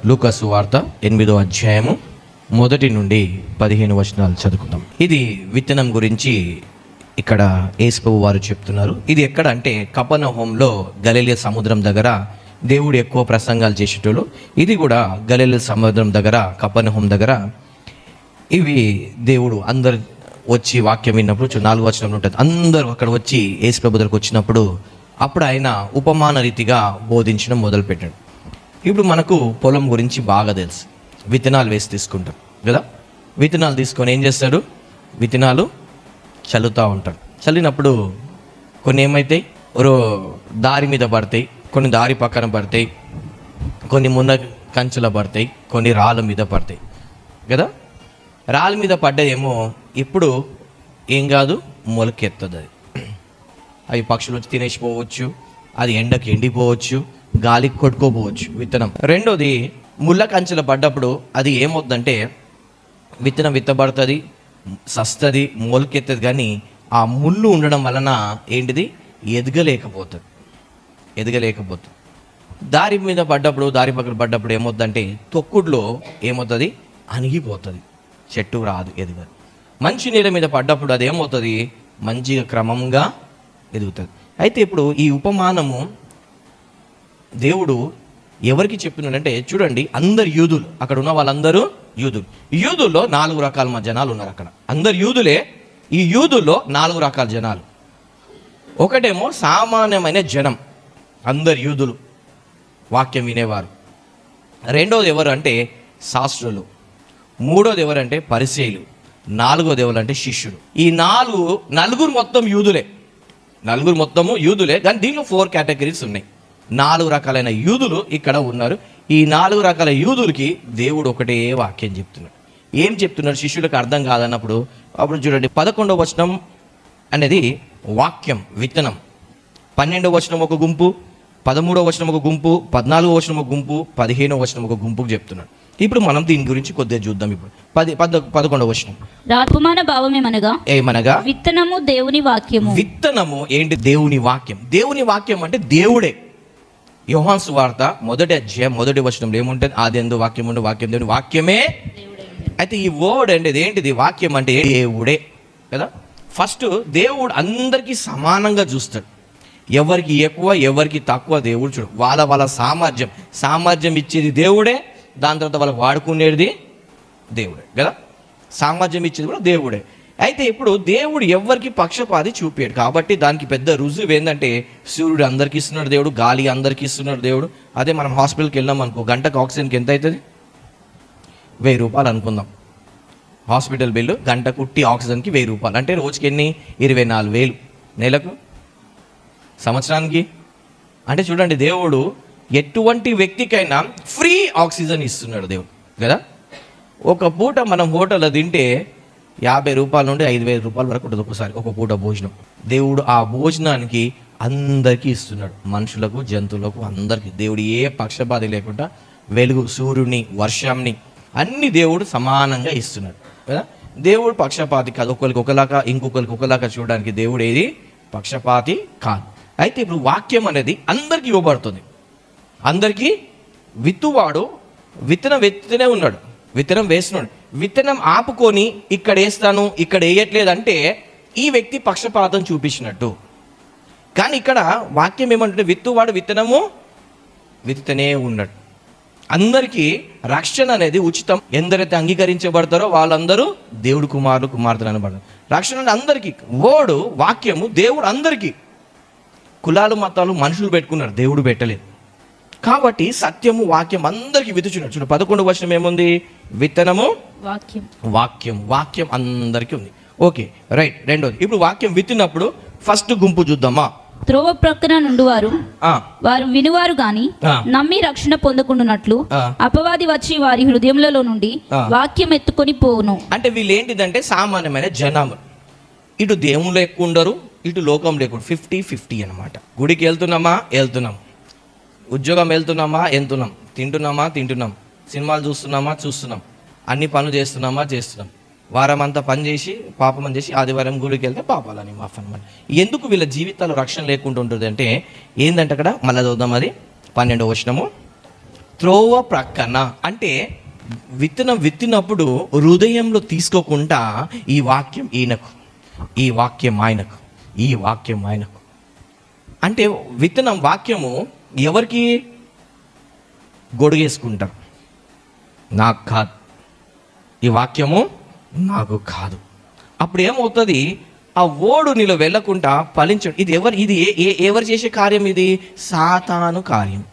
లూకా సువార్త 8వ అధ్యాయము 1 నుండి 15 వచనాలు చదువుకుందాం. ఇది విత్తనం గురించి ఇక్కడ యేసు వారు చెప్తున్నారు. ఇది ఎక్కడ అంటే కపెర్నహూములో గలిలయ సముద్రం దగ్గర దేవుడు ఎక్కువ ప్రసంగాలు చేసేటోళ్ళు. ఇది కూడా గలిలయ సముద్రం దగ్గర కపెర్నహూము దగ్గర ఇవి దేవుడు అందరు వచ్చి వాక్యం విన్నప్పుడు 4వ వచనం ఉంటుంది. అందరూ అక్కడ వచ్చి యేసు ప్రభు దగ్గరకు వచ్చినప్పుడు అప్పుడు ఆయన ఉపమాన రీతిగా బోధించడం మొదలుపెట్టాడు. ఇప్పుడు మనకు పొలం గురించి బాగా తెలుసు. విత్తనాలు వేసి తీసుకుంటాం కదా. విత్తనాలు తీసుకొని ఏం చేస్తాడు? విత్తనాలు చల్లుతూ ఉంటాడు. చల్లినప్పుడు కొన్ని ఏమవుతాయి, దారి మీద పడతాయి, కొన్ని దారి పక్కన పడతాయి, కొన్ని మున్న కంచెల పడతాయి, కొన్ని రాళ్ళ మీద పడతాయి కదా. రాళ్ళ మీద పడ్డదేమో ఇప్పుడు ఏం కాదు, మొలకెత్తది. అది అవి పక్షులు వచ్చి తినేసిపోవచ్చు, అది ఎండకి ఎండిపోవచ్చు, గాలికి కొట్టుకోపోవచ్చు విత్తనం. రెండోది ముళ్ళ కంచెలు పడ్డప్పుడు అది ఏమవుతుందంటే విత్తనం విత్తబడుతుంది, సస్తుంది, మొలకెత్తది. కానీ ఆ ముళ్ళు ఉండడం వలన ఏంటిది, ఎదగలేకపోతుంది. దారి మీద పడ్డప్పుడు, దారి పక్కన పడ్డప్పుడు ఏమవుతుందంటే తొక్కుడులో ఏమవుతుంది, అణిగిపోతుంది, చెట్టు రాదు, ఎదగదు. మంచి నీళ్ళ మీద పడ్డప్పుడు అది ఏమవుతుంది, మంచిగా క్రమంగా ఎదుగుతుంది. అయితే ఇప్పుడు ఈ ఉపమానము దేవుడు ఎవరికి చెప్తున్నాడంటే, చూడండి, అందరు యూదులు, అక్కడ ఉన్న వాళ్ళందరూ యూదుల్లో 4 రకాల జనాలు ఉన్నారు. అక్కడ అందరు యూదులే. ఈ యూదుల్లో 4 రకాల జనాలు. ఒకటేమో సామాన్యమైన జనం, అందరు యూదులు, వాక్యం వినేవారు. రెండోది ఎవరు అంటే శాస్త్రులు. మూడోది ఎవరంటే పరిసయ్యులు. నాలుగోది ఎవరంటే శిష్యులు. ఈ నలుగురు మొత్తం యూదులే. కానీ దీనిలో 4 కేటగిరీస్ ఉన్నాయి. 4 రకాలైన యూదులు ఇక్కడ ఉన్నారు. ఈ 4 రకాల యూదులకి దేవుడు ఒకటే వాక్యం చెప్తున్నాడు. ఏం చెప్తున్నాడు? శిష్యులకు అర్థం కాదన్నప్పుడు అప్పుడు చూడండి, 11వ వచనం అనేది వాక్యం, విత్తనం. 12వ వచనం ఒక గుంపు, 13వ వచనం ఒక గుంపు, 14వ వచనం ఒక గుంపు, 15వ వచనం ఒక గుంపుకు చెప్తున్నాడు. ఇప్పుడు మనం దీని గురించి కొద్దిగా చూద్దాం. ఇప్పుడు 11వ వచనం, ఉపమాన భావం ఏమనగా విత్తనము దేవుని వాక్యము. విత్తనము ఏంటి? దేవుని వాక్యం. దేవుని వాక్యం అంటే దేవుడే. యోహాను సువార్త 1వ అధ్యాయం 1వ వచనంలో ఏముంటుంది? ఆదియందు వాక్యం ఉండు, వాక్యం దేవుని, వాక్యమే. అయితే ఈ వర్డ్ అంటే ఏంటిది? వాక్యం అంటే దేవుడే కదా. ఫస్ట్ దేవుడు అందరికీ సమానంగా చూస్తాడు. ఎవరికి ఎక్కువ, ఎవరికి తక్కువ దేవుడు చూడు. వాళ్ళ సామర్థ్యం ఇచ్చేది దేవుడే. దాని తర్వాత వాళ్ళకి వాడుకునేది దేవుడే కదా. సామర్థ్యం ఇచ్చేది కూడా దేవుడే. అయితే ఇప్పుడు దేవుడు ఎవరికి పక్షపాతి చూపాడు కాబట్టి దానికి పెద్ద రుజువు ఏంటంటే, సూర్యుడు అందరికి ఇస్తున్నాడు దేవుడు, గాలి అందరికి ఇస్తున్నాడు దేవుడు. అదే మనం హాస్పిటల్కి వెళ్ళాం అనుకో, గంటకు ఆక్సిజన్కి ఎంత అవుతుంది? 1000 రూపాయలు అనుకుందాం. హాస్పిటల్ బిల్లు గంటకు ఉట్టి ఆక్సిజన్కి 1000 రూపాయలు. అంటే రోజుకి ఎన్ని? 24,000. నెలకు, సంవత్సరానికి. అంటే చూడండి, దేవుడు ఎటువంటి వ్యక్తికైనా ఫ్రీ ఆక్సిజన్ ఇస్తున్నాడు దేవుడు కదా. ఒక పూట మనం హోటల్లో తింటే 50 రూపాయల నుండి 5,000 రూపాయల వరకు ఉంటుంది ఒకసారి ఒక పూట భోజనం. దేవుడు ఆ భోజనానికి అందరికీ ఇస్తున్నాడు, మనుషులకు, జంతువులకు, అందరికీ. దేవుడు ఏ పక్షపాతి లేకుండా వెలుగు, సూర్యుని, వర్షంని అన్ని దేవుడు సమానంగా ఇస్తున్నాడు కదా. దేవుడు పక్షపాతి కాదు. ఒకరికి ఒకలాగా, ఇంకొకరికి ఒకలాగా చూడడానికి దేవుడు ఏది పక్షపాతి కాదు. అయితే ఇప్పుడు వాక్యం అనేది అందరికీ ఇవ్వబడుతుంది. అందరికీ విత్తువాడు విత్తనం వెత్తనే ఉన్నాడు, విత్తనం వేస్తున్నాడు. విత్తనం ఆపుకొని ఇక్కడ వేస్తాను, ఇక్కడ వేయట్లేదు అంటే ఈ వ్యక్తి పక్షపాతం చూపించినట్టు. కానీ ఇక్కడ వాక్యం ఏమంటే, విత్తువాడు విత్తనము విత్తనే ఉన్నాడు. అందరికీ రక్షణ అనేది ఉచితం. ఎందరైతే అంగీకరించబడతారో వాళ్ళందరూ దేవుడు కుమారులు, కుమార్తెలు అనబడతారు. రక్షణ అంటే అందరికీ. వాక్యము దేవుడు అందరికీ. కులాలు, మతాలు మనుషులు పెట్టుకున్నారు, దేవుడు పెట్టలేదు. కాబట్టి సత్యము, వాక్యం అందరికీ విత్తుచున్నాడు. చూడు 11వ వచనం ఏముంది? విత్తనము వాక్యం అందరికీ ఉంది. Okay, right. రెండోది, ఇప్పుడు వాక్యం విత్తినప్పుడు ఫస్ట్ గుంపు చూద్దామా? త్రోవ ప్రక్కన నుండి వారు వినువారు గాని నమ్మి రక్షణ పొందకుండానట్లు అపవాది వచ్చి వారి హృదయములలో నుండి వాక్యం ఎత్తుకొని పోవును. అంటే వీళ్ళు ఏంటిదంటే సామాన్యమైన జనాలు. ఇటు దేవుళ్ళు ఎక్కువ ఉండరు, ఇటు లోకం లేకుండా 50-50 అనమాట. గుడికి వెళ్తున్నాం, ఉద్యోగం వెళ్తున్నాం, తింటున్నాం, సినిమాలు చూస్తున్నాం, అన్ని పనులు చేస్తున్నాం. వారం అంతా పని చేసి పాపం చేసి ఆదివారం గుడికి వెళ్తే పాపాలని మాఫ్ అనమాట. ఎందుకు వీళ్ళ జీవితాలు రక్షణ లేకుండా ఉంటుంది అంటే ఏంటంటే, అక్కడ మళ్ళీ చూద్దాం, అది 12వ వచనము. త్రోవ ప్రక్కన అంటే విత్తనం విత్తినప్పుడు హృదయంలో తీసుకోకుండా ఈ వాక్యం ఈయనకు, ఈ వాక్యం ఆయనకు, ఈ వాక్యం ఆయనకు. అంటే విత్తనం వాక్యము ఎవరికి గొడుగేసుకుంటారు, నాకు కాదు, ఈ వాక్యము నాకు కాదు. అప్పుడు ఏమవుతుంది, ఆ ఓడు నీలో వెళ్ళకుండా ఫలించడం. ఇది ఎవరు చేసే కార్యం? ఇది సాతాను కార్యం.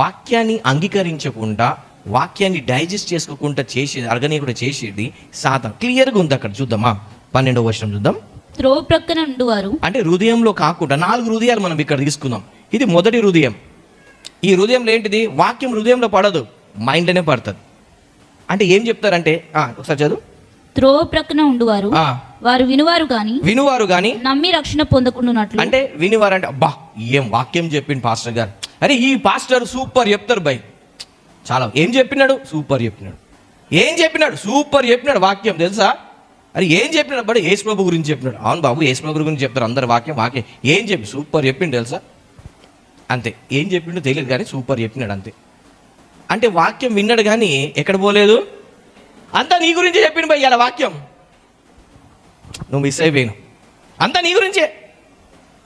వాక్యాన్ని అంగీకరించకుండా, వాక్యాన్ని డైజెస్ట్ చేసుకోకుండా చేసేది, అరగనీయకుండా చేసేది సాతాను. క్లియర్గా ఉంది అక్కడ, చూద్దామా? 12వ వచనం చూద్దాం. త్రోవ ప్రక్కన ఉండువారు అంటే హృదయంలో కాకుండా 4 హృదయాలు మనం ఇక్కడ తీసుకుందాం. ఇది మొదటి హృదయం. ఈ హృదయంలో ఏంటిది? వాక్యం హృదయంలో పడదు, మైండ్లోనే పడుతుంది. అంటే ఏం చెప్తారంటే, ఒకసారి చదువు. త్రోవ ప్రక్కన ఉండువారు వారు వినువారు గాని నమ్మి రక్షణ పొందకుండునట్లు. అంటే వినివారు అంటే, అబ్బా ఏం వాక్యం చెప్పిండు పాస్టర్ గారు, అరే ఈ పాస్టర్ సూపర్ చెప్తారు బై, చాలా ఏం చెప్పినాడు, సూపర్ చెప్పినాడు, ఏం చెప్పినాడు, సూపర్ చెప్పినాడు వాక్యం తెలుసా, అరే ఏం చెప్పినాడు, బట్ యేసు ప్రభు గురించి చెప్పినాడు. అవును బాబు, యేసు ప్రభు గురించి చెప్తారు అందరు, వాక్యం ఏం చెప్పి సూపర్ చెప్పిండు తెలుసా, అంతే. ఏం చెప్పిండో తెలియదు కానీ సూపర్ చెప్పినాడు అంతే. అంటే వాక్యం విన్నాడు కానీ ఎక్కడ పోలేదు, అంతా నీ గురించే చెప్పిండు భయ్ ఇలా వాక్యం, నువ్వు మిస్ అయిపోయాను, అంతా నీ గురించే.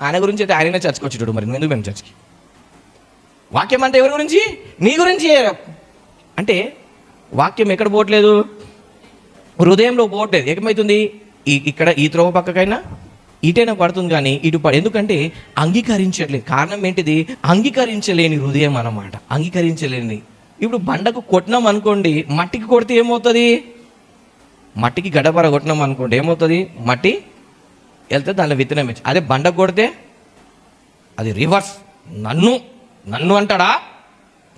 ఆయన గురించి అయితే ఆయననే చర్చకు వచ్చేటోడు, మరి ఎందుకు మేము చర్చకి? వాక్యం అంతా ఎవరి గురించి? నీ గురించి. అంటే వాక్యం ఎక్కడ పోవట్లేదు, హృదయంలో పోవట్లేదు. ఏకమవుతుంది, ఇక్కడ ఈ త్రోవ పక్కకైనా ఇటైనా పడుతుంది కానీ ఇటు ఎందుకంటే అంగీకరించట్లేదు. కారణం ఏంటిది? అంగీకరించలేని హృదయం అన్నమాట, అంగీకరించలేని. ఇప్పుడు బండకు కొట్టినాం అనుకోండి, మట్టికి కొడితే ఏమవుతుంది? మట్టికి గడపర కొట్టినాం అనుకోండి ఏమవుతుంది? మట్టి వెళ్తే దానిలో విత్తనం ఇచ్చి. అదే బండకు కొడితే అది రివర్స్, నన్ను అంటాడా,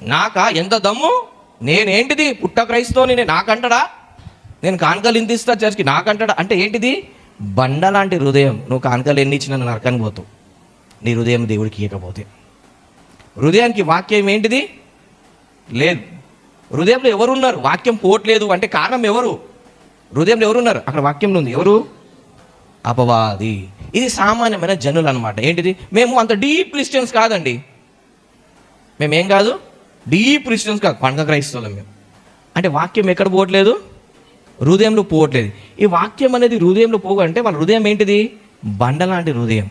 నాకా ఎంత దమ్ము, నేనేంటిది పుట్ట క్రైస్తవుని, నేను నాకంటాడా, నేను కానుకలు ఇంత ఇస్తా చర్చికి, నాకంటాడా. అంటే ఏంటిది? బండ లాంటి హృదయం. నువ్వు కానుకలు ఎన్ని ఇచ్చినా నరకానికి పోతావు, నీ హృదయం దేవుడికి ఇవ్వకపోతే. హృదయానికి వాక్యం ఏంటిది? లేదు. హృదయంలో ఎవరున్నారు? వాక్యం పోవట్లేదు అంటే కారణం ఎవరు? హృదయంలో ఎవరున్నారు? అక్కడ వాక్యంలో ఉంది. ఎవరు? అపవాది. ఇది సామాన్యమైన జనులు అనమాట. ఏంటిది? మేము అంత డీప్ క్రిస్టియన్స్ కాదండి, మేమేం కాదు, డీప్ క్రిస్టియన్స్ కాదు, పండగ క్రైస్తవులం మేము. అంటే వాక్యం ఎక్కడ పోవట్లేదు? హృదయంలో పోవట్లేదు. ఈ వాక్యం అనేది హృదయంలో పోగంటే వాళ్ళ హృదయం ఏంటిది? బండ లాంటి హృదయం.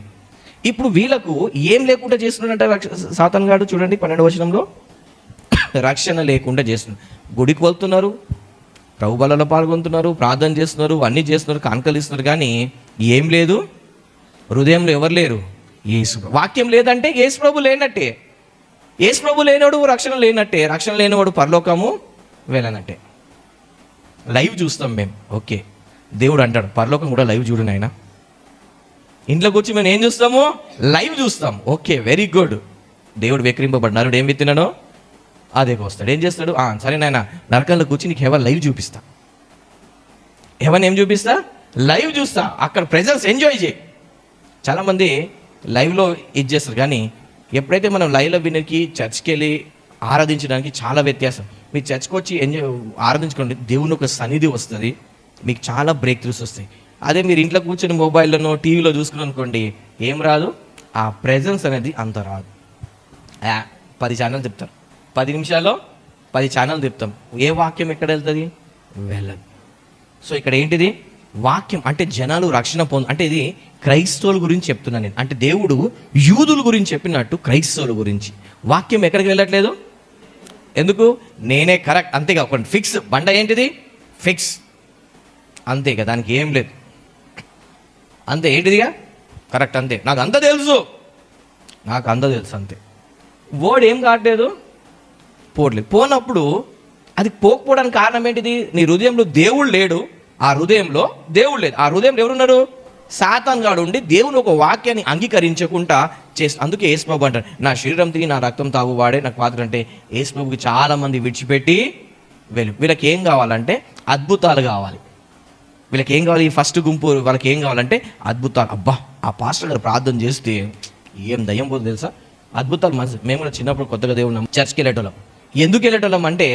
ఇప్పుడు వీళ్ళకు ఏం లేకుండా చేస్తున్నాడంటే సాతాను గాడు, చూడండి 12వ వచనంలో, రక్షణ లేకుండా చేస్తున్నారు. గుడికి వెళ్తున్నారు, ప్రభు బలలో పాల్గొంటున్నారు, ప్రార్థన చేస్తున్నారు, అన్నీ చేస్తున్నారు, కానుకలు ఇస్తున్నారు, కానీ ఏం లేదు హృదయంలో. ఎవరు లేరు? యేసు. వాక్యం లేదంటే యేసు ప్రభు లేనట్టే. యేసు ప్రభు లేనివాడు రక్షణ లేనట్టే, రక్షణ లేనివాడు పరలోకము వెళ్ళనట్టే. లైవ్ చూస్తాం మేము, ఓకే. దేవుడు అంటాడు పరలోకం కూడా లైవ్ చూడండి. ఆయన ఇంట్లోకి వచ్చి మేము ఏం చూస్తాము? లైవ్ చూస్తాం. Okay, very good. దేవుడు వెక్కిరింపబడినారు, ఏం విత్తినాడో అదే వస్తాడు. ఏం చేస్తాడు? సరే నాయన, నరకంలో కూర్చి నీకు హెవెన్ లైవ్ చూపిస్తా. హెవెన్ ఏం చూపిస్తా? లైవ్ చూస్తా. అక్కడ ప్రెజెన్స్ ఎంజాయ్ చేయి. చాలామంది లైవ్లో ఇది చేస్తారు, కానీ ఎప్పుడైతే మనం లైవ్లో వినకి చర్చ్కి వెళ్ళి ఆరాధించడానికి చాలా వ్యత్యాసం. మీరు చర్చ్కి వచ్చి ఎంజాయ్ ఆరాధించుకోండి, దేవుని ఒక సన్నిధి వస్తుంది, మీకు చాలా బ్రేక్ త్రూస్ వస్తాయి. అదే మీరు ఇంట్లో కూర్చొని మొబైల్లోనో టీవీలో చూసుకుని అనుకోండి, ఏం రాదు, ఆ ప్రెజెన్స్ అనేది అంత రాదు. 10 ఛానల్ చెప్తారు, 10 నిమిషాల్లో 10 ఛానల్ చెప్తాం. ఏ వాక్యం ఎక్కడ వెళ్తుంది? వెళ్ళదు. సో ఇక్కడ ఏంటిది? వాక్యం అంటే జనాలు రక్షణ అంటే ఇది క్రైస్తవుల గురించి చెప్తున్నాను నేను. అంటే దేవుడు యూదుల గురించి చెప్పినట్టు క్రైస్తవుల గురించి. వాక్యం ఎక్కడికి వెళ్ళట్లేదు. ఎందుకు? నేనే కరెక్ట్, అంతేగా. ఒక ఫిక్స్ బండ ఏంటిది? ఫిక్స్, అంతేగా, దానికి ఏం లేదు, అంతే. ఏంటిదిగా? కరెక్ట్, అంతే. నాకు అంత తెలుసు అంతే. వర్డ్ ఏం కావట్లేదు, పోవట్లేదు. పోనప్పుడు అది పోకపోవడానికి కారణం ఏంటిది? నీ హృదయంలో దేవుడు లేడు, ఆ హృదయంలో దేవుడు లేదు. ఆ హృదయంలో ఎవరున్నారు? సాతాను గాడు ఉండి దేవుని ఒక వాక్యాన్ని అంగీకరించకుండా అందుకే యేసు ప్రభు అంటారు, నా శరీరం తిని నా రక్తం తాగువాడే నాకు పాత్ర. అంటే యేసు ప్రభుకి చాలామంది విడిచిపెట్టి వీళ్ళకి ఏం కావాలంటే అద్భుతాలు కావాలి. వీళ్ళకి ఏం కావాలి? ఈ ఫస్ట్ గుంపు వాళ్ళకి ఏం కావాలంటే అద్భుతాలు. అబ్బా, ఆ పాస్టర్ గారు ప్రార్థన చేస్తే ఏం దయ్యం పోతుంది తెలుసా, అద్భుతాలు. మేము కూడా చిన్నప్పుడు కొత్తగా దేవుడు చర్చ్కి వెళ్ళేటోళ్ళం. ఎందుకు వెళ్ళేటోళ్ళం అంటే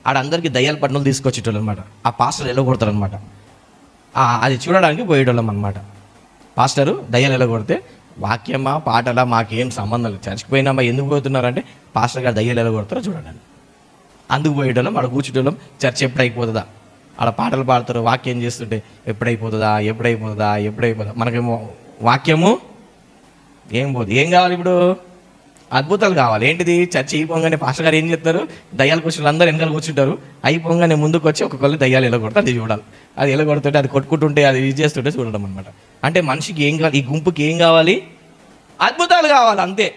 ఆడందరికీ దయ్యాల పట్టణాలు తీసుకొచ్చేటోళ్ళు అనమాట. ఆ పాస్టర్ వెళ్ళగొడతారు అనమాట, అది చూడడానికి పోయేటోళ్ళం అనమాట. పాస్టరు దయ్యాలు వెళ్ళగొడితే వాక్యమా పాటలా మాకేం సంబంధం లేదు, చర్చికి పోయినామా ఎందుకు పోతున్నారంటే పాస్టర్ గారు దయ్యాలు వెళ్ళగొడతారో చూడండి. అందుకు పోయేటోళ్ళం, ఆడ కూర్చుంటోళ్ళం. చర్చ ఎప్పుడు అయిపోతుందా, ఆడ పాటలు పాడతారు, వాక్యం చేస్తుంటే ఎప్పుడైపోతుందా ఎప్పుడైపోతుందా ఎప్పుడైపోతుందా. మనకేమో వాక్యము ఏం పోదు. ఏం కావాలి ఇప్పుడు? అద్భుతాలు కావాలి. ఏంటిది? చర్చ అయిపోగానే పాస్టర్ గారు ఏం చేస్తారు, దయ్యాలు కూర్చుని అందరూ వెనకాల కూర్చుంటారు. అయిపోగానే ముందుకు వచ్చి ఒక్కొక్కళ్ళు దయ్యాలు ఎలగొడతారు, అది చూడాలి. అది ఎలగొడుతుంటే, అది కొట్టుకుంటుంటే, అది ఇది చేస్తుంటే చూడడం అనమాట. అంటే మనిషికి ఏం కావాలి, ఈ గుంపుకి ఏం కావాలి? అద్భుతాలు కావాలి, అంతే.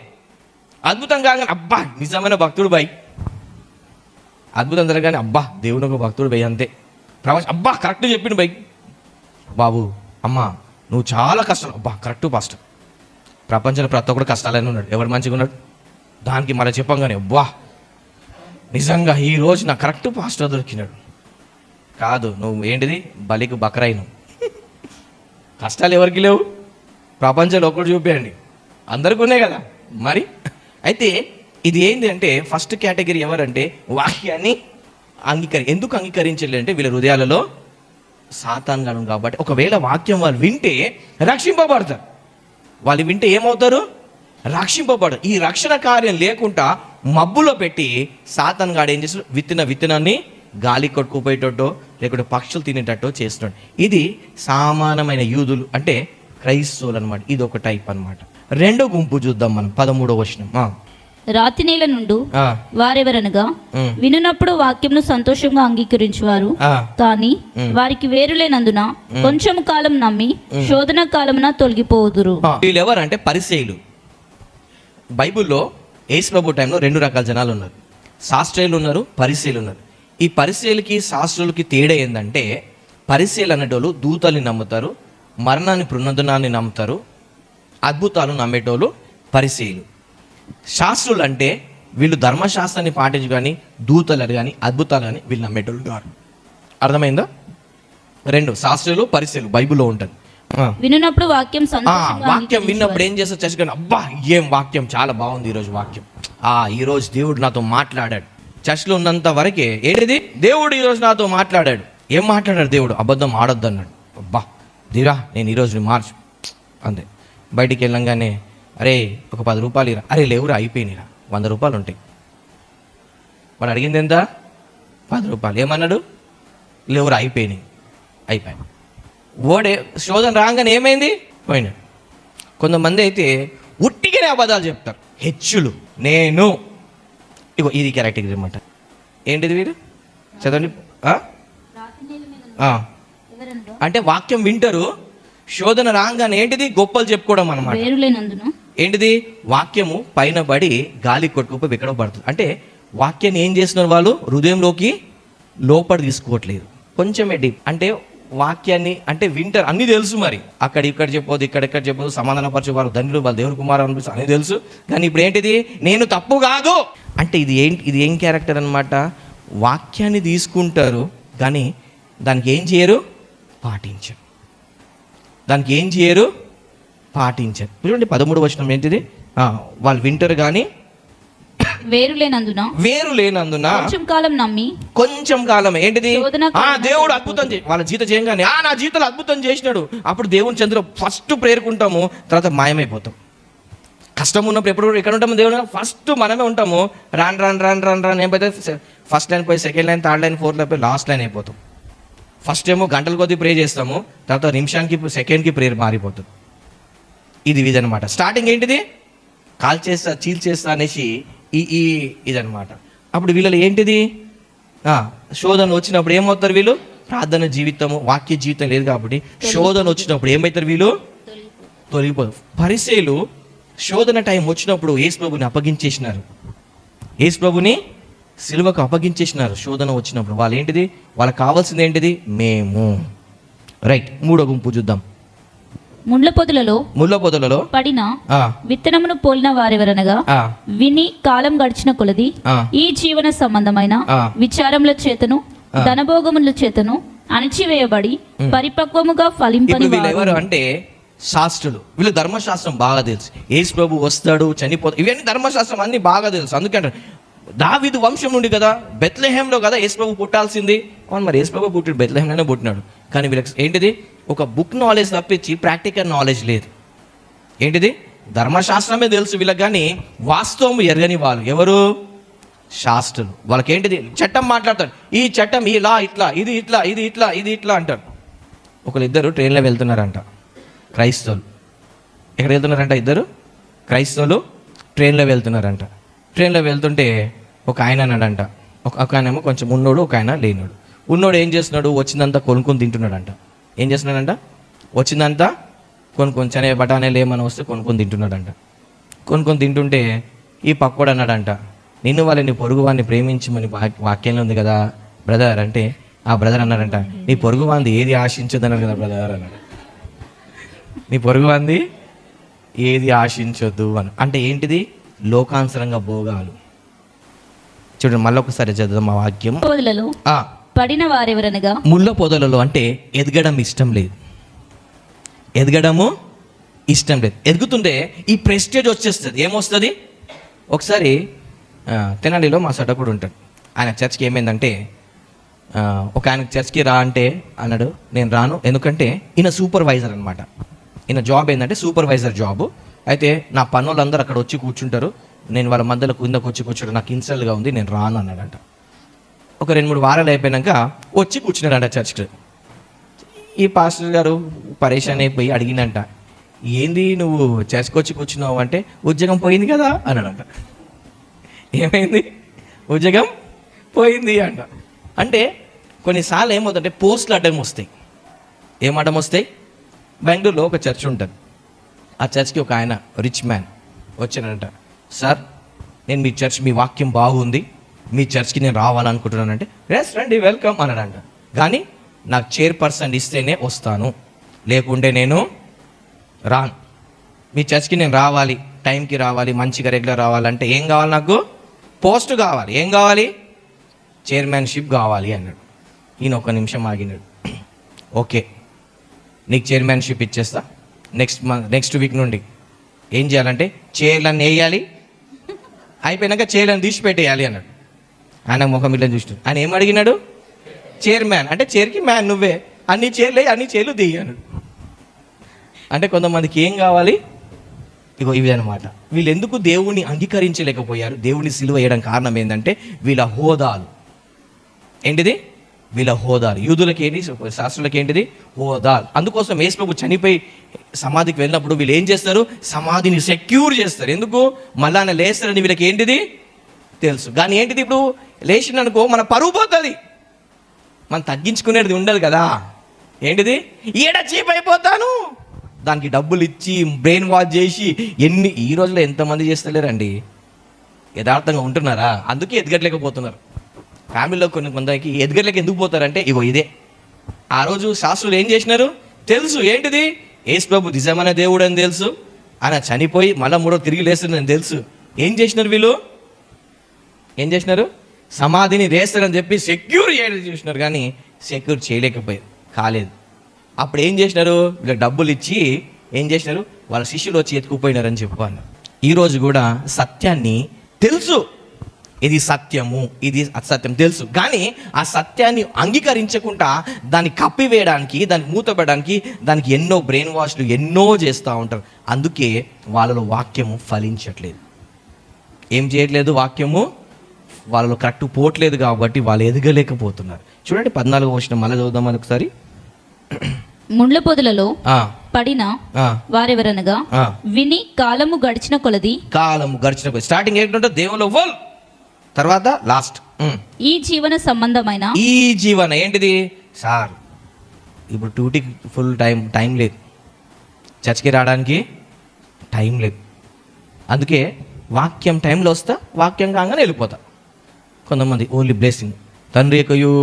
అద్భుతం కాగానే అబ్బా నిజమైన భక్తుడు బై, అద్భుతం జరగానే అబ్బా దేవుని ఒక భక్తుడు బై, అంతే. అబ్బా కరెక్ట్ చెప్పిండు బై, బాబు అమ్మా నువ్వు చాలా కష్టం, అబ్బా కరెక్ట్ పాస్టర్. ప్రపంచంలో ప్రతి ఒక్కడు కష్టాలనే ఉన్నాడు, ఎవరు మంచిగా ఉన్నాడు? దానికి మనం చెప్పంగానే అబ్బా నిజంగా ఈరోజు నాకు కరెక్ట్ పాస్టర్ దొరికినాడు. కాదు, నువ్వు ఏంటిది బలికి బకరైను. కష్టాలు ఎవరికి లేవు? ప్రపంచంలో ఒక్కడు చూపించండి, అందరికీ ఉన్నాయి కదా మరి. అయితే ఇది ఏంటి అంటే ఫస్ట్ కేటగిరీ ఎవరంటే వాక్యాన్ని ఎందుకు అంగీకరించలేదు అంటే వీళ్ళ హృదయాలలో సాతాను గణం. కాబట్టి ఒకవేళ వాక్యం వాళ్ళు వింటే రక్షింపబడతారు. వాళ్ళు వింటే ఏమవుతారు? రక్షింపబడరు. ఈ రక్షణ కార్యం లేకుండా మబ్బులో పెట్టి సాతాను గాడు ఏం చేస్తాడు? విత్తనాన్ని గాలి కొట్టుకుపోయేటట్టో లేకుంటే పక్షులు తినేటట్టో చేస్తున్నాడు. ఇది సామాన్యమైన యూదులు అంటే క్రైస్తవులు అనమాట. ఇది ఒక టైప్ అనమాట. రెండో గుంపు చూద్దాం మనం, 13వ వచనం. రాతి నేల నుండు వారెవరనగా వినున్నప్పుడు వాక్యంను సంతోషంగా అంగీకరించువారు, కానీ వారికి వేరులేనందున కొంచెం కాలం నమ్మి శోధన కాలమున తొలగిపోదురు. వీళ్ళు ఎవరంటే పరిసయ్యులు. బైబిల్లో యేసు ప్రభు టైంలో 2 రకాల జనాలు ఉన్నారు. శాస్త్రీయులు ఉన్నారు, పరిసయ్యులు ఉన్నారు. ఈ పరిసయ్యులకి శాస్త్రులకి తేడా ఏంటంటే పరిసయ్యులు అనేటోళ్ళు దూతల్ని నమ్ముతారు, మరణాన్ని పునరుద్ధరణాన్ని నమ్ముతారు, అద్భుతాలు నమ్మేటోళ్ళు పరిసయ్యులు. శాస్త్రులు అంటే వీళ్ళు ధర్మశాస్త్రాన్ని పాటించు కానీ దూతలు కానీ అద్భుతాలు కానీ వీళ్ళు నమ్మేటోళ్ళు కాదు. అర్థమైందా? 2 శాస్త్రులు పరిసయ్యులు బైబిల్లో ఉంటుంది. వినున్నప్పుడు వాక్యం విన్నప్పుడు ఏం చేస్తారు? చర్చకొని అబ్బా ఏం వాక్యం చాలా బాగుంది ఈరోజు వాక్యం, ఈరోజు దేవుడు నాతో మాట్లాడాడు. చర్చలో ఉన్నంత వరకే ఏంటిది? దేవుడు ఈరోజు నాతో మాట్లాడాడు. ఏం మాట్లాడాడు దేవుడు? అబద్ధం ఆడొద్దు అన్నాడు. అబ్బా దీరా నేను ఈరోజు మార్చు, అంతే. బయటికి వెళ్ళంగానే అరే ఒక 10 రూపాయలు ఇరా, అరే లేవురా అయిపోయినాయిరా, 100 రూపాయలు ఉంటాయి. వాడు అడిగింది ఎంత? 10 రూపాయలు. ఏమన్నాడు? లేవురా అయిపోయినాయి. అయిపోయాయి. ఓడే శోధన రాగానే ఏమైంది? పోయినాడు. కొంతమంది అయితే ఉట్టిగానే అబద్ధాలు చెప్తారు. హెచ్చులు నేను ఇగో ఇది కేటగిరీ అనమాట. ఏంటిది వీడు? చదవండి. అంటే వాక్యం వింటారు, శోధన రాగానే ఏంటిది? గొప్పలు చెప్పుకోవడం అనమాట. ఏంటిది? వాక్యము పైన పడి గాలి కొట్టుకుపోయి ఎక్కడో పడుతుంది. అంటే వాక్యాన్ని ఏం చేస్తున్నారు వాళ్ళు? హృదయంలోకి లోపల తీసుకోవట్లేదు, కొంచెమే డీప్. అంటే వాక్యాన్ని అంటే వింటారు, అన్నీ తెలుసు. మరి అక్కడ ఇక్కడ చెప్పొద్దు, ఇక్కడెక్కడ చెప్పొద్దు, సమాధానపరచు, వారు ధన్యులు, వాళ్ళ దేవుని కుమారు అనిపిస్తుంది, అన్నీ తెలుసు. కానీ ఇప్పుడు ఏంటిది? నేను తప్పు కాదు అంటే ఇది ఏం క్యారెక్టర్ అనమాట? వాక్యాన్ని తీసుకుంటారు కానీ దానికి ఏం చేయరు? పాటించరు. దానికి ఏం చేయరు? పాటించరు. చూడండి 13వ వచనం ఏంటిది? వాళ్ళు వింటారు కానీ వేరు లేనందున కొంచెం కాలం ఏంటిది? దేవుడు అద్భుతం వాళ్ళ జీవితం చేయగానే నా జీవితంలో అద్భుతం చేసినాడు. అప్పుడు దేవుని చంద్ర ఫస్ట్ ప్రేరుకుంటాము, తర్వాత మాయమైపోతాం. కష్టం ఉన్నప్పుడు ఎప్పుడు ఎక్కడ ఉంటాము? దేవుడు ఫస్ట్ మనమే ఉంటాము. రాన్ ఏమైతే ఫస్ట్ లైన్ పోయి second line, third line, fourth line పోయి లాస్ట్ లైన్ అయిపోతాం. ఫస్ట్ ఏమో గంటల కొద్దీ ప్రే చేస్తాము, తర్వాత నిమిషానికి సెకండ్కి ప్రేయర్ మారిపోతుంది. ఇది ఇదనమాట. స్టార్టింగ్ ఏంటిది? కాల్ చేస్తా చీల్ చేస్తా అనేసి ఇదనమాట. అప్పుడు వీళ్ళలో ఏంటిది? శోధన వచ్చినప్పుడు ఏమవుతారు వీళ్ళు? ప్రార్థన జీవితము, వాక్య జీవితం లేదు కాబట్టి శోధన వచ్చినప్పుడు ఏమవుతారు వీళ్ళు? తొలగిపోతారు. పరిసయ్యులు శోధన టైం వచ్చినప్పుడు యేసు ప్రభుని అప్పగించేసినారు, యేసు ప్రభుని సిలువకు అప్పగించేసినారు. శోధన వచ్చినప్పుడు వాళ్ళు ఏంటిది? వాళ్ళకి కావాల్సింది ఏంటిది? మేము. రైట్. 3వ గుంపు చూద్దాం. ముళ్ళ పొదలలో పడిన విత్తనమును పోలిన వారెవరనగా విని కాలం గడిచిన కొలది ఈ జీవన సంబంధమైన విచారముల చేతను ధనభోగముల చేతను అణిచివేయబడి పరిపక్వముగా ఫలింపని వారు. ఎవరు అంటే శాస్త్రులు. వీళ్ళు ధర్మశాస్త్రం బాగా తెలుసు. యేసు ప్రభు వస్తాడు, చనిపోతాడు, ఇవన్నీ ధర్మశాస్త్రం అన్ని బాగా తెలుసు. అందుకంటే దావీదు వంశం నుండి కదా, బెత్లెహేంలో కదా యేసు ప్రభు పుట్టాల్సింది. అవును, మరి యేసు ప్రభు పుట్టాడు, బెత్లెహేంలోనే పుట్టినాడు. కానీ వీళ్ళకి ఏంటిది? ఒక బుక్ నాలెడ్జ్ తప్పించి ప్రాక్టికల్ నాలెడ్జ్ లేదు. ఏంటిది? ధర్మశాస్త్రమే తెలుసు వీళ్ళకి, కానీ వాస్తవం ఎరగని వాళ్ళు ఎవరు? శాస్త్రులు. వాళ్ళకేంటిది? చట్టం మాట్లాడతాడు. ఈ చట్టం ఇలా ఇట్లా, ఇది ఇట్లా, ఇది ఇట్లా, ఇది ఇట్లా అంటారు. ఒకరిద్దరు ట్రైన్లో వెళ్తున్నారంట, క్రైస్తవులు. ఎక్కడ వెళ్తున్నారంట? ఇద్దరు క్రైస్తవులు ట్రైన్లో వెళ్తున్నారంట. ట్రైన్లో వెళ్తుంటే ఒక ఆయన అన్నాడంట, ఒక ఆయనేమో కొంచెం ఉన్నోడు, ఒక ఆయన లేనోడు. ఉన్నోడు ఏం చేస్తున్నాడు? వచ్చిందంతా కొనుక్కొని తింటున్నాడంట. ఏం చేస్తున్నాడంట? వచ్చిందంతా కొనుక్కొని, చనే బఠానీలు ఏమైనా వస్తే కొనుక్కొని తింటున్నాడంట. కొనుక్కొని తింటుంటే ఈ పక్కోడు అన్నాడంట, నిన్ను వాళ్ళని పొరుగు వాడిని ప్రేమించమని వాక్యంలో ఉంది కదా బ్రదర్ అంటే, ఆ బ్రదర్ అన్నాడంట, నీ పొరుగు వాంది ఏది ఆశించొద్దన్నారు కదా బ్రదర్ అన్నాడు. నీ పొరుగు వాంది ఏది ఆశించొద్దు అని అంటే ఏంటిది? లోకానుసరంగా భోగాలు. చూడండి మళ్ళీ ఒకసారి చదువుదాం ఆ వాక్యం. పొదలలో పడిన వారెవరనగా, ముళ్ళ పొదలలో అంటే ఎదగడం ఇష్టం లేదు, ఎదగడము ఇష్టం లేదు. ఎదుగుతుంటే ఈ ప్రెస్టేజ్ వచ్చేస్తుంది. ఏమొస్తుంది? ఒకసారి తెనాలిలో మా సడకుడు ఉంటాడు. ఆయన చర్చ్కి ఏమైందంటే, ఒక ఆయన చర్చ్కి రా అంటే అన్నాడు, నేను రాను, ఎందుకంటే ఈయన సూపర్వైజర్ అనమాట. ఈయన జాబ్ ఏంటంటే సూపర్వైజర్ జాబు. అయితే నా పనులందరూ అక్కడ వచ్చి కూర్చుంటారు, నేను వాళ్ళ మధ్యలో కిందకు వచ్చి కూర్చోడం నాకు ఇన్సల్ట్గా ఉంది, నేను రాను అన్నాడంట. ఒక 2-3 వారాలు అయిపోయాక వచ్చి కూర్చున్నాడంట చర్చ్కి. ఈ పాస్టర్ గారు పరేషాన్ అయిపోయి అడిగినంట, ఏంది నువ్వు చర్చ్కి వచ్చి కూర్చున్నావు అంటే, ఉద్యోగం పోయింది కదా అన్నాడంట. ఏమైంది? ఉద్యోగం పోయింది అంట. అంటే కొన్నిసార్లు ఏమవుతుందంటే పోస్టులు అడ్డం వస్తాయి. ఏం అడ్డం వస్తాయి? బెంగళూరులో ఒక చర్చ్ ఉంటుంది. ఆ చర్చ్కి ఒక ఆయన రిచ్ మ్యాన్ వచ్చానంట, సార్ నేను మీ చర్చ్, మీ వాక్యం బాగుంది, మీ చర్చ్కి నేను రావాలనుకుంటున్నానంటే, ఎస్ రండి వెల్కమ్ అన్నాడంట. కానీ నాకు చైర్పర్సన్ ఇస్తేనే వస్తాను, లేకుంటే నేను రాను. మీ చర్చ్కి నేను రావాలి, టైంకి రావాలి, మంచిగా రెగ్యులర్ రావాలంటే ఏం కావాలి? నాకు పోస్ట్ కావాలి. ఏం కావాలి? చైర్మన్షిప్ కావాలి అన్నాడు. ఈయన ఒక నిమిషం ఆగినాడు. ఓకే, నీకు చైర్మన్షిప్ ఇచ్చేస్తా, నెక్స్ట్ వీక్ నుండి ఏం చేయాలంటే చైర్లను వేయాలి, అయిపోయినాక చైర్లను తీసిపెట్టేయాలి అన్నాడు. ఆయన ముఖం ఇట్లా చూస్తాడు. ఆయన ఏం అడిగినాడు? చైర్మన్ అంటే చైర్కి మ్యాన్ నువ్వే, అన్ని చైర్లు అన్ని చైర్లు దియ్యాను. అంటే కొంతమందికి ఏం కావాలి? ఇగో ఇవి అనమాట. వీళ్ళు ఎందుకు దేవుణ్ణి అంగీకరించలేకపోయారు? దేవుని సిలువ వేయడం కారణం ఏంటంటే వీళ్ళ హోదాలు. ఏంటిది? వీళ్ళ హోదాలు. యూదులకి ఏంటి, శాస్త్రులకి ఏంటిది? హోదాలు. అందుకోసం యేసు ప్రభు చనిపోయి సమాధికి వెళ్ళినప్పుడు వీళ్ళు ఏం చేస్తారు? సమాధిని సెక్యూర్ చేస్తారు. ఎందుకు? మళ్ళా ఆయన లేస్తారని వీళ్ళకి ఏంటిది తెలుసు. కానీ ఏంటిది, ఇప్పుడు లేచిననుకో మన పరువు పోతుంది, మనం తగ్గించుకునేది ఉండదు కదా. ఏంటిది? ఈడ చీప్ అయిపోతాను, దానికి డబ్బులు ఇచ్చి బ్రెయిన్ వాష్ చేసి ఈ రోజుల్లో ఎంతమంది చేస్తలేరండి? యథార్థంగా ఉంటున్నారా? అందుకే ఎదగట్లేకపోతున్నారు. ఫ్యామిలీలో కొంతమందికి ఎదగట్లేక ఎందుకు పోతారంటే ఇగో ఇదే. ఆ రోజు శాస్త్రులు ఏం చేసినారు తెలుసు. ఏంటిది? యేసు ప్రభు నిజమైన దేవుడు అని తెలుసు, ఆయన చనిపోయి మళ్ళీ మూడో తిరిగి లేస్తుందని తెలుసు. ఏం చేసినారు వీళ్ళు? ఏం చేసినారు? సమాధిని వేస్తారని చెప్పి సెక్యూర్ చేయడం చూసినారు, కానీ సెక్యూర్ చేయలేకపోయారు, కాలేదు. అప్పుడు ఏం చేసినారు? వీళ్ళకి డబ్బులు ఇచ్చి ఏం చేసినారు? వాళ్ళ శిష్యులు వచ్చి ఎత్తుకుపోయినారని చెప్పాను. ఈరోజు కూడా సత్యాన్ని తెలుసు, ఇది సత్యము, ఇది అసత్యం తెలుసు, కానీ ఆ సత్యాన్ని అంగీకరించకుండా దాన్ని కప్పివేయడానికి, దాన్ని మూతపడడానికి, దానికి ఎన్నో బ్రెయిన్ వాష్లు ఎన్నో చేస్తూ ఉంటారు. అందుకే వాళ్ళలో వాక్యము ఫలించట్లేదు. ఏం చేయట్లేదు? వాక్యము వాళ్ళలో కరెక్ట్ పోవట్లేదు, కాబట్టి వాళ్ళు ఎదగలేకపోతున్నారు. చూడండి 14వ వచనం మళ్ళీ చదువుదాం ఒకసారి. ముండ్ల పొదలలో పడిన వారెవరనగా, విని కాలము గడిచిన కొలది స్టార్టింగ్ ఏంటంటే దేవులో వల్, తర్వాత లాస్ట్ ఈ జీవన సంబంధమైన ఈ జీవన ఏంటిది సార్? ఇప్పుడు డ్యూటీకి ఫుల్ టైం లేదు, చర్చ్కి రావడానికి టైం లేదు. అందుకే వాక్యం టైంలో వస్తా, వాక్యం కాగానే వెళ్ళిపోతా. కొంతమంది ఓన్లీ బ్లెస్సింగ్, తండ్రి యొక్కయు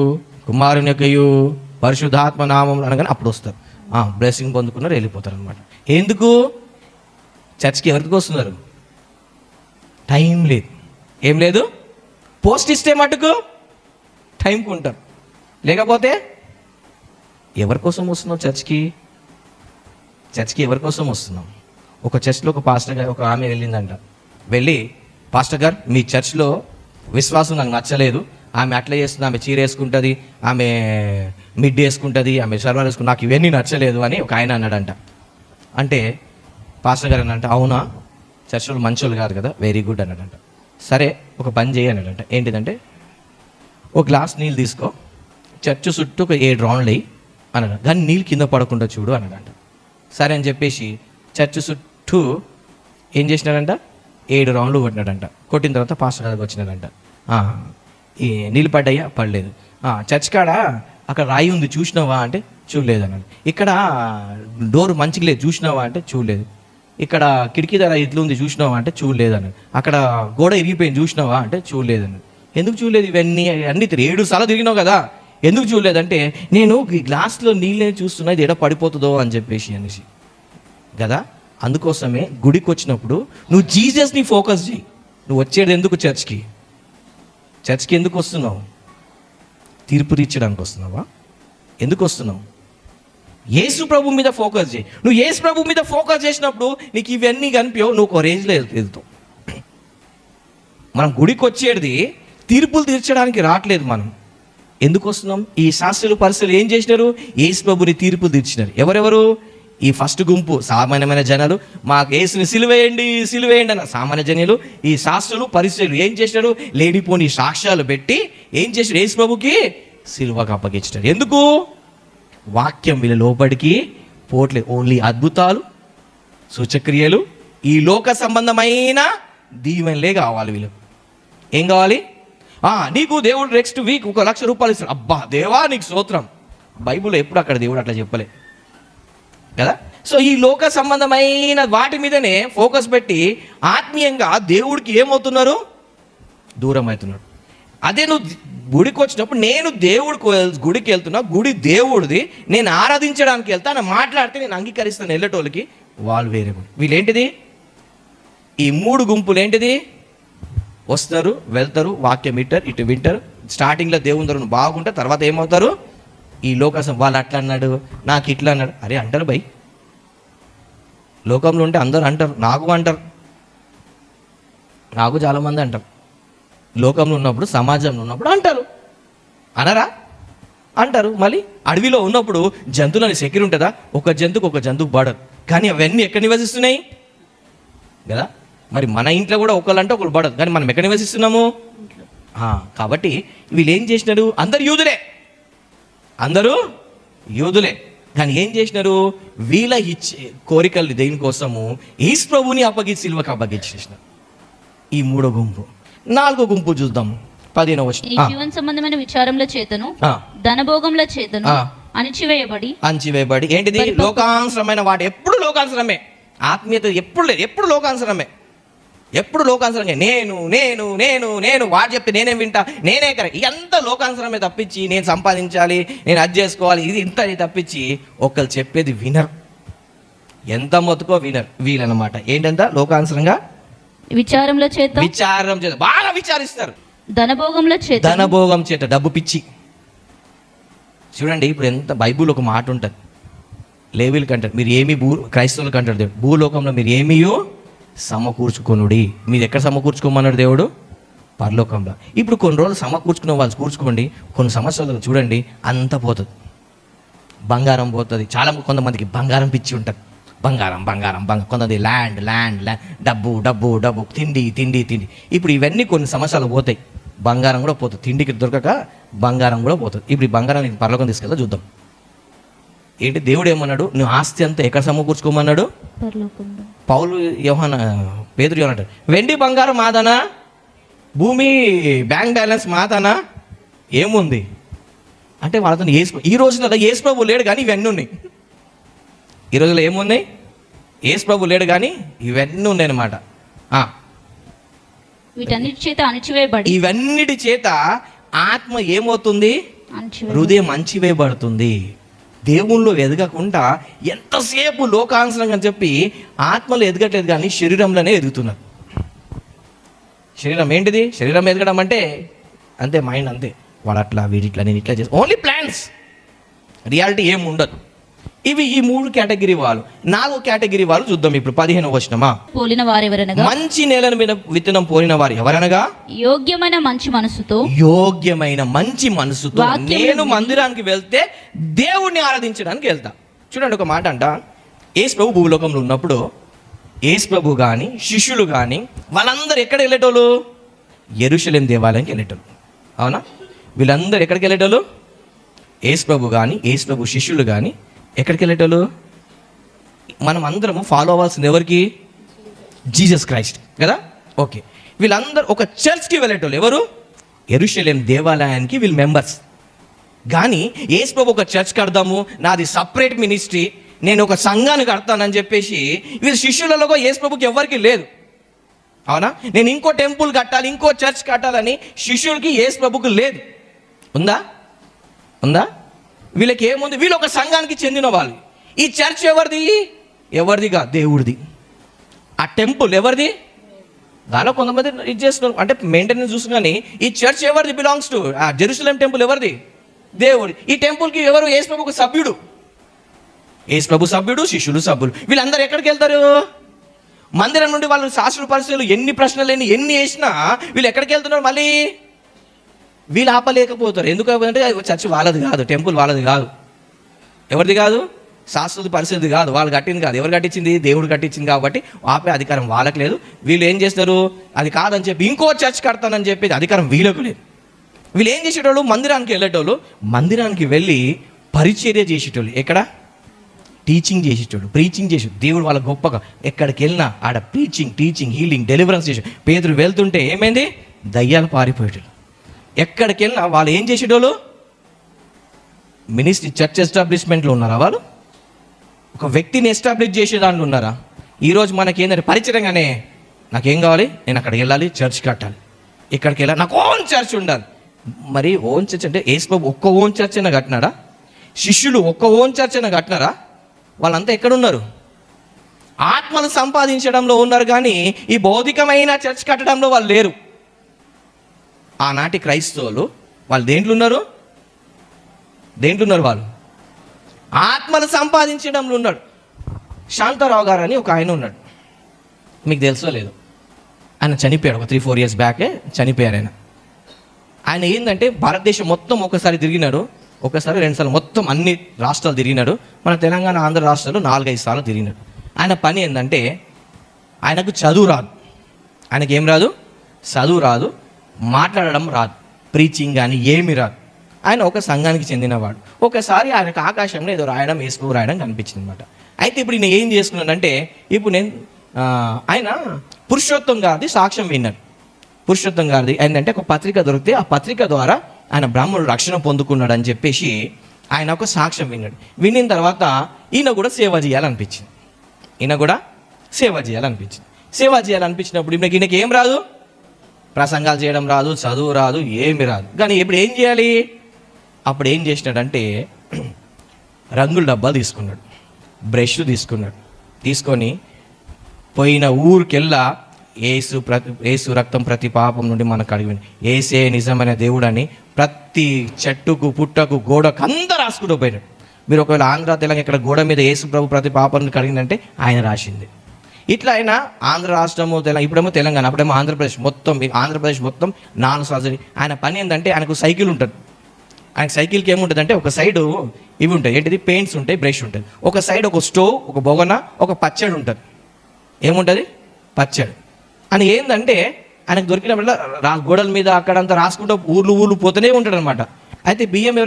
కుమారుని యొక్కయు పరిశుద్ధాత్మ నామం అనగానే అప్పుడు వస్తారు, బ్లెస్సింగ్ పొందుకున్నారు, వెళ్ళిపోతారు అనమాట. ఎందుకు? చర్చ్కి ఎవరికి వస్తున్నారు? టైం లేదు. ఏం లేదు? పోస్ట్ ఇస్తే మటుకు టైంకి ఉంటారు, లేకపోతే ఎవరి కోసం వస్తున్నావు చర్చ్కి? ఎవరి కోసం వస్తున్నాం? ఒక చర్చ్లో ఒక పాస్టర్ గారు, ఒక ఆమె వెళ్ళిందంట. వెళ్ళి, పాస్టర్ గారు మీ చర్చ్లో విశ్వాసం నాకు నచ్చలేదు, ఆమె అట్లా చేస్తుంది, ఆమె చీర వేసుకుంటుంది, ఆమె మిడ్ వేసుకుంటుంది, ఆమె సర్వాలు వేసుకుంటుంది, నాకు ఇవన్నీ నచ్చలేదు అని ఒక ఆయన అన్నాడంట. అంటే పాస్టర్ గారు అన్నంట, అవునా, చర్చ్ వాళ్ళు మంచోళ్ళు కాదు కదా, వెరీ గుడ్ అన్నాడంట. సరే ఒక పని చేయనంట. ఏంటిదంటే ఒక గ్లాస్ నీళ్ళు తీసుకో, చర్చ్ చుట్టూ ఒక 7 రౌండ్లు వేయి అన్నాడు. కానీ నీళ్ళు కింద పడకుండా చూడు అన్నాడంట. సరే అని చెప్పేసి చర్చ్ చుట్టూ ఏం చేసినాడంట, 7 రౌండ్లు కొట్టినాడంట. కొట్టిన తర్వాత పాస్టర్ గారికి వచ్చినాడంట. ఈ నీళ్ళు పడ్డాయా? పడలేదు. చర్చ్ కాడ అక్కడ రాయి ఉంది చూసినావా అంటే చూడలేదు అన్నాడు. ఇక్కడ డోర్ మంచిగా లేదు చూసినావా అంటే చూడలేదు. ఇక్కడ కిటికీ ధర ఇట్లా ఉంది చూసినావా అంటే చూడలేదు అన్నాడు. అక్కడ గోడ ఇరిగిపోయింది చూసినావా అంటే చూడలేదు అన్నాడు. ఎందుకు చూడలేదు? ఇవన్నీ అన్ని 7 సార్లు తిరిగినావు కదా, ఎందుకు చూడలేదంటే నేను ఈ గ్లాస్లో నీళ్ళే చూస్తున్నా, ఇది ఎడ పడిపోతుందో అని చెప్పేసి అనేసి కదా. అందుకోసమే గుడికి వచ్చినప్పుడు నువ్వు జీసస్ని ఫోకస్ చేయి. నువ్వు వచ్చేది ఎందుకు చర్చ్కి ఎందుకు వస్తున్నావు? తీర్పు తీర్చడానికి వస్తున్నావా? ఎందుకు వస్తున్నావు? యేసు ప్రభు మీద ఫోకస్ చేయి. నువ్వు యేసు ప్రభు మీద ఫోకస్ చేసినప్పుడు నీకు ఇవన్నీ కనిపించవు, నువ్వు ఒక రేంజ్లో వెళ్తావు. మనం గుడికి వచ్చేది తీర్పులు తీర్చడానికి రావట్లేదు. మనం ఎందుకు వస్తున్నాం? ఈ శాస్త్రులు పరిస్థితులు ఏం చేసినారు? యేసు ప్రభుని తీర్పులు తీర్చినారు. ఎవరెవరు? ఈ ఫస్ట్ గుంపు సామాన్యమైన జనాలు, మాకు యేసుని సిలువేయండి అన్న సామాన్య జనులు. ఈ శాస్త్రులు పరిస్థితులు ఏం చేసినారు? లేడిపోని సాక్ష్యాలు పెట్టి ఏం చేసినారు? యేసు ప్రభుకి సిలువకు అప్పగించినారు. ఎందుకు? వాక్యం వీళ్ళ లోపలికి పోవట్లేదు. ఓన్లీ అద్భుతాలు, సూచక్రియలు, ఈ లోక సంబంధమైన దీవెనలే కావాలి వీళ్ళు. ఏం కావాలి? నీకు దేవుడు నెక్స్ట్ వీక్ 1 లక్ష రూపాయలు ఇస్తాడు. అబ్బా దేవా నీకు స్తోత్రం. బైబిల్లో ఎప్పుడు అక్కడ దేవుడు అట్లా చెప్పలే కదా. సో ఈ లోక సంబంధమైన వాటి మీదనే ఫోకస్ పెట్టి ఆత్మీయంగా దేవుడికి ఏమవుతున్నారు? దూరం అవుతున్నాడు. అదే నువ్వు గుడికి వచ్చినప్పుడు నేను గుడికి వెళ్తున్నా, గుడి దేవుడిది, నేను ఆరాధించడానికి వెళ్తా అని మాట్లాడితే నేను అంగీకరిస్తాను. వెళ్ళేటోళ్ళకి వాళ్ళు వేరే. వీళ్ళేంటిది? ఈ 3 గుంపులు ఏంటిది? వస్తారు, వెళ్తారు, వాక్యం ఇటు వింటారు. స్టార్టింగ్లో దేవుని ధరను బాగుంటే తర్వాత ఏమవుతారు? ఈ లోకసం వాళ్ళు అట్లా అన్నాడు, నాకు ఇట్లా అన్నాడు. అరే అంటారు భయ్, లోకంలో ఉంటే అందరూ అంటారు, నాకు చాలామంది అంటారు. లోకంలో ఉన్నప్పుడు, సమాజంలో ఉన్నప్పుడు అంటారు, అనరా? అంటారు. మళ్ళీ అడవిలో ఉన్నప్పుడు జంతువులని సెక్యూర్ ఉంటుందా? ఒక జంతువుకు పడరు. కానీ అవన్నీ ఎక్కడ నివసిస్తున్నాయి కదా. మరి మన ఇంట్లో కూడా ఒకళ్ళంటే ఒకళ్ళు పడదు, కానీ మనం ఎక్కడ నివసిస్తున్నాము? కాబట్టి వీళ్ళు ఏం చేసినారు? అందరు యూదులే కానీ ఏం చేసినారు? వీళ్ళ ఇచ్చే కోరికలు దేని కోసము? యేసు ప్రభుని సిలువకు అప్పగించేసినారు. ఈ 3 గుంపు. 4 గుంపు చూద్దాం. 15వ వచనం. ఈ జీవన సంబంధమైన విచారముల చేతను, ధనభోగముల చేతను అణిచివేయబడి ఏంటిది? లోకానుసరమైన వాటి. ఎప్పుడు లోకానుసరమే. ఆత్మీయత ఎప్పుడు లేదు, ఎప్పుడు లోకానుసరమే. నేను వాడు చెప్తే నేనేం వింటా, నేనే కరెక్ట్. ఇదంతా లోకానుసరమే తప్పించి నేను సంపాదించాలి, నేను అది చేసుకోవాలి, ఇది ఇంత తప్పించి ఒకళ్ళు చెప్పేది వినరు. ఎంత మొత్తుకో వినరు వీళ్ళనమాట. ఏంటంత లోకానుసరంగా విచారం చేత బాగా విచారిస్తారు. ధనభోగం చేత డబ్బు పిచ్చి. చూడండి ఇప్పుడు ఎంత బైబుల్ ఒక మాట ఉంటుంది. లేవీలకు అంటారు, మీరు ఏమి క్రైస్తవులకు అంటారు దేవుడు, భూలోకంలో మీరు ఏమీయో సమకూర్చుకొనుడి. మీరు ఎక్కడ సమకూర్చుకోమన్నాడు దేవుడు? పరలోకంలో. ఇప్పుడు కొన్ని రోజులు సమకూర్చుకున్న వాళ్ళు కూర్చుకోండి, కొన్ని సంవత్సరాలు చూడండి అంతా పోతుంది. బంగారం పోతుంది. కొంతమందికి బంగారం పిచ్చి ఉంటుంది. బంగారం. కొంతమంది ల్యాండ్, డబ్బు, తిండి. ఇప్పుడు ఇవన్నీ కొన్ని సంవత్సరాలు పోతాయి. బంగారం కూడా పోతుంది. తిండికి దొరకక బంగారం కూడా పోతుంది. ఇప్పుడు ఈ బంగారాన్ని పరలోకం తీసుకెళ్తా చూద్దాం. ఏంటి దేవుడు ఏమన్నాడు? నువ్వు ఆస్తి అంతా ఎక్కడ సమకూర్చుకోమన్నాడు? పౌలు పేతురు ఏమన్నాడు? వెండి బంగారం మాదనా, భూమి బ్యాంక్ బ్యాలెన్స్ మాదనా, ఏముంది అంటే వాళ్ళతో ఈ రోజున యేసు ప్రభు లేడు కానీ ఇవన్నీ ఉన్నాయి. ఈ రోజులో ఏమున్నాయి? యేసు ప్రభు లేడు కానీ ఇవన్నీ ఉన్నాయి అన్నమాట. ఇవన్నిటి చేత ఆత్మ ఏమవుతుంది? హృదయం అణచివేయబడుతుంది. దేవుళ్ళు ఎదగకుండా ఎంతసేపు లోకానుసరంగా అని చెప్పి ఆత్మలో ఎదగట్లేదు కానీ శరీరంలోనే ఎదుగుతున్నారు. శరీరం ఏంటిది? శరీరం ఎదగడం అంటే అంతే, మైండ్ అంతే. వాడు అట్లా, వీడిట్లా, నేను ఇట్లా చేసి ఓన్లీ ప్లాన్స్, రియాలిటీ ఏమి ఉండదు. ఇవి ఈ 3 కేటగిరీ వాళ్ళు. 4వ కేటగిరీ వాళ్ళు చూద్దాం ఇప్పుడు. 15వ వచనమా. పోలిన వారెవరనగా, మంచి నేల మీద విత్తనం పోలిన వారు ఎవరనగా, యోగ్యమైన మంచి మనసుతో నేను మందిరానికి వెళ్తే దేవుణ్ణి ఆరాధించడానికి వెళ్తా. చూడండి ఒక మాట అంట, యేసు ప్రభు భూలోకంలో ఉన్నప్పుడు యేసు ప్రభు కానీ శిష్యులు కానీ వాళ్ళందరూ ఎక్కడ వెళ్ళేటోళ్ళు? యెరూషలేం దేవాలయంకి వెళ్ళేటోళ్ళు. అవునా? వీళ్ళందరూ ఎక్కడికి వెళ్ళేటోళ్ళు? యేసు ప్రభు కానీ, యేసు ప్రభు శిష్యులు కానీ ఎక్కడికి వెళ్ళేటోళ్ళు? మనం అందరము ఫాలో అవ్వాల్సింది ఎవరికి? జీసస్ క్రైస్ట్ కదా. ఓకే, వీళ్ళందరూ ఒక చర్చ్కి వెళ్ళేటోళ్ళు. ఎవరు? యెరూషలేం దేవాలయానికి వీళ్ళు మెంబర్స్. కానీ యేసు ప్రభు ఒక చర్చ్ కడదాము, నాది సపరేట్ మినిస్ట్రీ, నేను ఒక సంఘాన్ని కడతానని చెప్పేసి వీళ్ళు శిష్యులలో యేసు ప్రభుకి ఎవరికి లేదు. అవునా? నేను ఇంకో టెంపుల్ కట్టాలి, ఇంకో చర్చ్ కట్టాలని శిష్యులకి యేసు ప్రభుకి లేదు. ఉందా? ఉందా? వీళ్ళకి ఏముంది? వీళ్ళు ఒక సంఘానికి చెందిన వాళ్ళు. ఈ చర్చ్ ఎవరిది? ఎవరిదిగా? దేవుడిది. ఆ టెంపుల్ ఎవరిది? దానిలో కొంతమంది ఇది చేస్తున్నారు, అంటే మెయింటెనెన్స్ చూసు. కానీ ఈ చర్చ్ ఎవరిది? బిలాంగ్స్ టు ఆ జెరూసలేం టెంపుల్ ఎవరిది? దేవుడి. ఈ టెంపుల్కి ఎవరు? యేసు ప్రభు ఒక సభ్యుడు. యేసు ప్రభు సభ్యుడు, శిష్యులు సభ్యులు. వీళ్ళందరూ ఎక్కడికి వెళ్తారు? మందిరం నుండి వాళ్ళు శాస్త్ర పరిస్థితులు ఎన్ని ప్రశ్నలు ఎన్ని వేసినా వీళ్ళు ఎక్కడికి వెళ్తున్నారు? మళ్ళీ వీళ్ళు ఆపలేకపోతారు. ఎందుకంటే చర్చ్ వాళ్ళది కాదు, టెంపుల్ వాళ్ళది కాదు. ఎవరిది కాదు? శాస్త్ర పరిస్థితి కాదు, వాళ్ళు కట్టింది కాదు. ఎవరు కట్టించింది? దేవుడు కట్టించింది. కాబట్టి ఆపే అధికారం వాళ్ళకి లేదు. వీళ్ళు ఏం చేస్తారు? అది కాదని చెప్పి ఇంకో చర్చ్ కడతానని చెప్పి అధికారం వీళ్ళకు లేదు. వీళ్ళు ఏం చేసేటోళ్ళు? మందిరానికి వెళ్ళేటోళ్ళు. మందిరానికి వెళ్ళి పరిచర్య చేసేటోళ్ళు. ఎక్కడ? టీచింగ్ చేసేటోడు, ప్రీచింగ్ చేసేటోడు. దేవుడు వాళ్ళ గొప్పగా ఎక్కడికి వెళ్ళినా ఆడ టీచింగ్, హీలింగ్, డెలివరెన్స్ చేసేవాడు. పేతురు వెళ్తుంటే ఏమైంది? దయ్యాలు పారిపోయేటోళ్ళు. ఎక్కడికి వెళ్ళినా వాళ్ళు ఏం చేసేటోళ్ళు? మినిస్ట్రీ, చర్చ్ ఎస్టాబ్లిష్మెంట్లో ఉన్నారా వాళ్ళు? ఒక వ్యక్తిని ఎస్టాబ్లిష్ చేసే దాంట్లో ఉన్నారా? ఈరోజు మనకి ఏంటంటే పరిచయంగానే నాకేం కావాలి? నేను అక్కడికి వెళ్ళాలి, చర్చ్ కట్టాలి, ఇక్కడికి వెళ్ళాలి, నాకు ఓన్ చర్చ్ ఉండాలి. మరి ఓన్ చర్చ్ అంటే యేసు ప్రభు ఒక్క ఓన్ చర్చ్ అయినా కట్టినాడా? శిష్యులు ఒక్క ఓన్ చర్చ్ అయినా కట్టినారా? వాళ్ళంతా ఎక్కడున్నారు? ఆత్మను సంపాదించడంలో ఉన్నారు, కానీ ఈ భౌతికమైన చర్చ్ కట్టడంలో వాళ్ళు లేరు. ఆనాటి క్రైస్తవులు వాళ్ళు దేంట్లో ఉన్నారు? వాళ్ళు ఆత్మను సంపాదించడంలో ఉన్నాడు. శాంతారావు గారు అని ఒక ఆయన ఉన్నాడు, మీకు తెలుసో లేదు. ఆయన చనిపోయాడు, ఒక 3-4 years బ్యాకే చనిపోయారు ఆయన. ఆయన ఏంటంటే భారతదేశం మొత్తం ఒకసారి తిరిగినాడు, ఒకసారి 2 సార్లు, మొత్తం అన్ని రాష్ట్రాలు తిరిగినాడు. మన తెలంగాణ, ఆంధ్ర రాష్ట్రాలు 4-5 సార్లు తిరిగినాడు. ఆయన పని ఏంటంటే ఆయనకు చదువు రాదు. ఆయనకి ఏం రాదు? చదువు రాదు, మాట్లాడడం రాదు, ప్రీచింగ్ కానీ ఏమి రాదు. ఆయన ఒక సంఘానికి చెందినవాడు. ఒకసారి ఆయనకు ఆకాశంలో ఏదో రాయడం, యేసు రాయడం కనిపించింది అనమాట. అయితే ఇప్పుడు నేను ఏం చేసుకున్నానంటే, ఇప్పుడు నేను ఆయన పురుషోత్తం గారిది సాక్ష్యం విన్నాను. పురుషోత్తం గారిది ఏంటంటే ఒక పత్రిక దొరికితే ఆ పత్రిక ద్వారా ఆయన బ్రాహ్మణుడు రక్షణ పొందుకున్నాడు అని చెప్పేసి ఆయన ఒక సాక్ష్యం విన్నాడు. విన్న తర్వాత ఈయన కూడా సేవ చేయాలనిపించింది. సేవ చేయాలనిపించినప్పుడు ఈయనకి ఏం రాదు? ప్రసంగాలు చేయడం రాదు, చదువు రాదు, ఏమి రాదు. కానీ ఇప్పుడు ఏం చేయాలి? అప్పుడు ఏం చేసినాడంటే రంగుల డబ్బాలు తీసుకున్నాడు, బ్రష్ తీసుకొని పోయిన ఊరికెల్లా ఏసు రక్తం ప్రతి పాపం నుండి మనకు అడిగి, ఏసే నిజమైన దేవుడు అని ప్రతి చెట్టుకు, పుట్టకు, గోడకు అందరూ రాసుకుంటూ పోయినాడు. మీరు ఒకవేళ ఆంధ్ర, తెలంగాణ ఇక్కడ గోడ మీద యేసు ప్రభు ప్రతి పాపం కడిగిందంటే ఆయన రాసింది. ఇట్లా ఆయన ఆంధ్ర రాష్ట్రము, ఇప్పుడేమో తెలంగాణ, అప్పుడేమో ఆంధ్రప్రదేశ్ మొత్తం 4 సంవత్సరాలు. ఆయన పని ఏంటంటే ఆయనకు సైకిల్ ఉంటుంది. ఆయన సైకిల్కి ఏముంటుంది అంటే ఒక సైడు ఇవి ఉంటాయి, ఏంటిది? పెయింట్స్ ఉంటాయి, బ్రష్ ఉంటుంది. ఒక సైడ్ ఒక స్టోవ్, ఒక బొగన, ఒక పచ్చడి ఉంటుంది. ఏముంటుంది? పచ్చడి అని. ఏంటంటే ఆయనకు దొరికినప్పుడు గోడల మీద అక్కడంతా రాసుకుంటూ ఊర్లు పోతూనే ఉంటాడు అనమాట. అయితే బియ్యం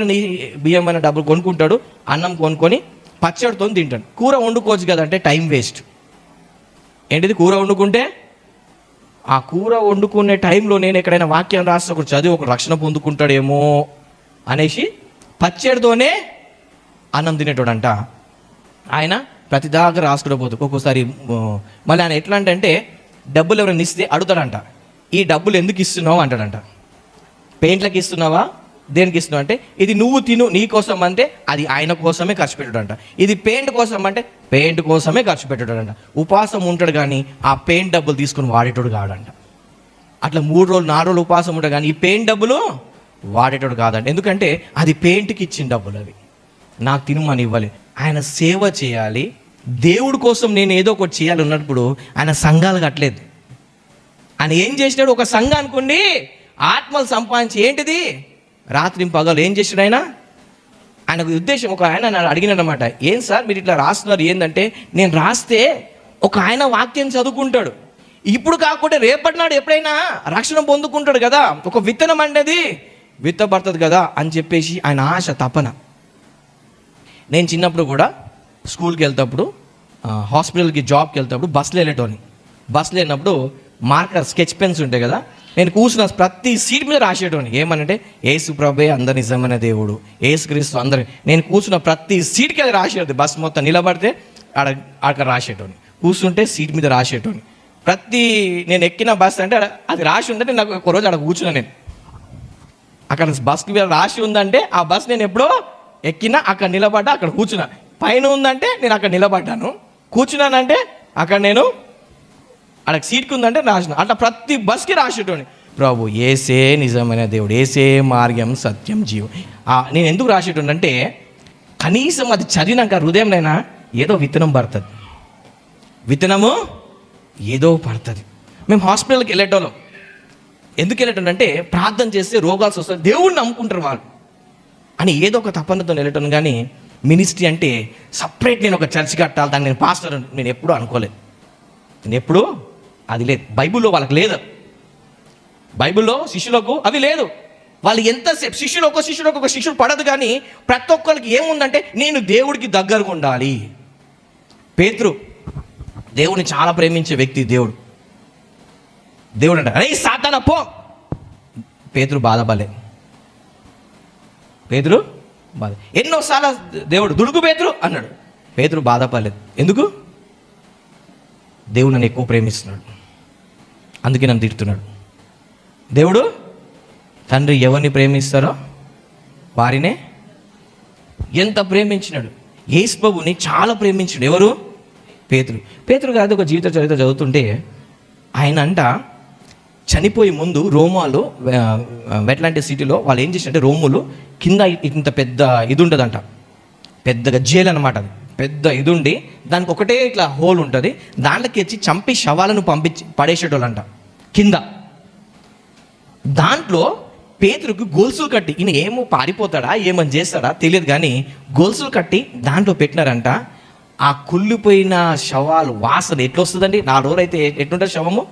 అయినా డబ్బులు కొనుక్కుంటాడు, అన్నం కొనుక్కొని పచ్చడితో తింటాడు. కూర వండుకోవచ్చు కదా అంటే టైం వేస్ట్. ఏంటిది? కూర వండుకుంటే ఆ కూర వండుకునే టైంలో నేను ఎక్కడైనా వాక్యం రాస్తే ఒకటి చదివి ఒక రక్షణ పొందుకుంటాడేమో అనేసి పచ్చడితోనే అన్నం తినేటోడంట. ఆయన ప్రతిదాకా రాసుకుంటూ పోతుంది. ఒక్కోసారి మళ్ళీ ఆయన ఎట్లా అంటే డబ్బులు ఎవరైనా ఇస్తే అడుగుతాడంట, ఈ డబ్బులు ఎందుకు ఇస్తున్నావు అంటాడంట. పెయింట్లకి ఇస్తున్నావా, దేనికి ఇస్తున్నావు అంటే, ఇది నువ్వు తిను నీ కోసం అంటే అది ఆయన కోసమే ఖర్చు పెట్టాడంట. ఇది పెయింట్ కోసం అంటే పెయింట్ కోసమే ఖర్చు పెట్టాడంట. ఉపవాసం ఉంటాడు కానీ ఆ పెయింట్ డబ్బులు తీసుకుని వాడేటోడు కాడంట. అట్లా 3 రోజులు 4 రోజులు ఉపవాసం ఉంటాడు కానీ ఈ పెయింట్ డబ్బులు వాడేటోడు కాదంట. ఎందుకంటే అది పెయింట్కి ఇచ్చిన డబ్బులు, అవి నాకు తినమని ఇవ్వాలి. ఆయన సేవ చేయాలి, దేవుడి కోసం నేను ఏదో ఒకటి చేయాలి ఉన్నప్పుడు ఆయన సంఘాలు కట్టలేదు. ఆయన ఏం చేసినాడు? ఒక సంఘానికి ఉండి ఆత్మలు సంపాదించి, ఏంటిది? రాత్రి పగలు ఏం చేసాడు ఆయనకు ఉద్దేశం. ఒక ఆయన నన్ను అడిగినాడు అనమాట, ఏం సార్ మీరు ఇట్లా రాస్తున్నారు ఏంటంటే, నేను రాస్తే ఒక ఆయన వాక్యం చదువుకుంటాడు, ఇప్పుడు కాకుండా రేపటి నాడు ఎప్పుడైనా రక్షణ పొందుకుంటాడు కదా, ఒక విత్తనం అనేది విత్తబడుతుంది కదా అని చెప్పేసి ఆయన ఆశ, తపన. నేను చిన్నప్పుడు కూడా స్కూల్కి వెళ్తేప్పుడు, హాస్పిటల్కి జాబ్కి వెళ్తేప్పుడు బస్సులో వెళ్ళేటోని. బస్సులో వెళ్ళినప్పుడు మార్కర్, స్కెచ్ పెన్స్ ఉంటాయి కదా, నేను కూర్చున్న ప్రతి సీట్ మీద రాసేటోని. ఏమనంటే యేసు ప్రభువే అందరి నిజమైన దేవుడు, యేసుక్రీస్తు అందరి. నేను కూర్చున్న ప్రతి సీట్కి అది రాసేది. బస్ మొత్తం నిలబడితే అక్కడ రాసేటోని, కూర్చుంటే సీట్ మీద రాసేటోని. ప్రతి నేను ఎక్కిన బస్ అంటే అది రాసి ఉందంటే నాకు ఒక రోజు అక్కడ కూర్చున్నా. నేను అక్కడ బస్కి మీద రాసి ఉందంటే ఆ బస్ నేను ఎప్పుడో ఎక్కినా, అక్కడ నిలబడ్డా, అక్కడ కూర్చున్నా. పైన ఉందంటే నేను అక్కడ నిలబడ్డాను, కూర్చున్నానంటే అక్కడ నేను అక్కడ సీట్కి ఉందంటే రాసిన. అట్లా ప్రతి బస్కి రాసేటోని ప్రభు ఏసే నిజమైన దేవుడు, ఏసే మార్గం సత్యం జీవం. నేను ఎందుకు రాసేటోని అంటే కనీసం అది చదివినాక హృదయంలోనైనా ఏదో విత్తనం పడుతుంది, విత్తనము ఏదో పడుతుంది. మేము హాస్పిటల్కి వెళ్ళేటోళ్ళం. ఎందుకు వెళ్ళేటోం అంటే ప్రార్థన చేస్తే రోగాలు వస్తాయి, దేవుడిని నమ్ముకుంటారు వాళ్ళు అని ఏదో ఒక తపనతో వెళ్ళటం. కానీ మినిస్ట్రీ అంటే సపరేట్ నేను ఒక చర్చ్ కట్టాలి, దాన్ని నేను పాస్టర్ నేను ఎప్పుడూ అనుకోలేదు. నేను ఎప్పుడూ అది లేదు. బైబిల్లో వాళ్ళకి లేదు, బైబిల్లో శిష్యులకు అవి లేదు. వాళ్ళు ఎంతసేపు శిష్యుడు ఒక శిష్యుడు పడదు. కానీ ప్రతి ఒక్కరికి ఏముందంటే నేను దేవుడికి దగ్గరగా ఉండాలి. పేతురు దేవుడిని చాలా ప్రేమించే వ్యక్తి. దేవుడు అంట అరే సాతానా పో. పేతురు బాధపడలేదు. పేతురు బాధ ఎన్నోసార్లు దేవుడు దుడుకు పేతురు అన్నాడు, పేతురు బాధపడలేదు. ఎందుకు? దేవుడు నన్ను ఎక్కువ ప్రేమిస్తున్నాడు, అందుకే నన్ను తిడుతున్నాడు. దేవుడు తండ్రి ఎవరిని ప్రేమిస్తారో వారినే ఎంత ప్రేమించినాడు. యేసు ప్రభువుని చాలా ప్రేమించాడు. ఎవరు? పేతురు కాదు. ఒక జీవిత చరిత్ర చదువుతుంటే ఆయన అంట చనిపోయే ముందు రోమాలో, వెట్లాంటి సిటీలో వాళ్ళు ఏం చేసినట్టే రోములు కింద ఇంత పెద్ద ఇది ఉంటుందంట, పెద్దగా జైలు అనమాట. అది పెద్ద ఇది ఉండి దానికి ఒకటే ఇట్లా హోల్ ఉంటుంది, దాంట్లోకి వచ్చి చంపి శవాలను పడేసేటోళ్ళంట కింద. దాంట్లో పేతురుకు గొలుసులు కట్టి, ఈయన ఏమో పారిపోతాడా ఏమని చేస్తాడా తెలియదు కానీ గొలుసులు కట్టి దాంట్లో పెట్టినారంట. ఆ కుళ్ళిపోయిన శవాలు వాసన ఎట్లా వస్తుందండి? 4 రోజులు అయితే ఎట్లుంటుంది శవము.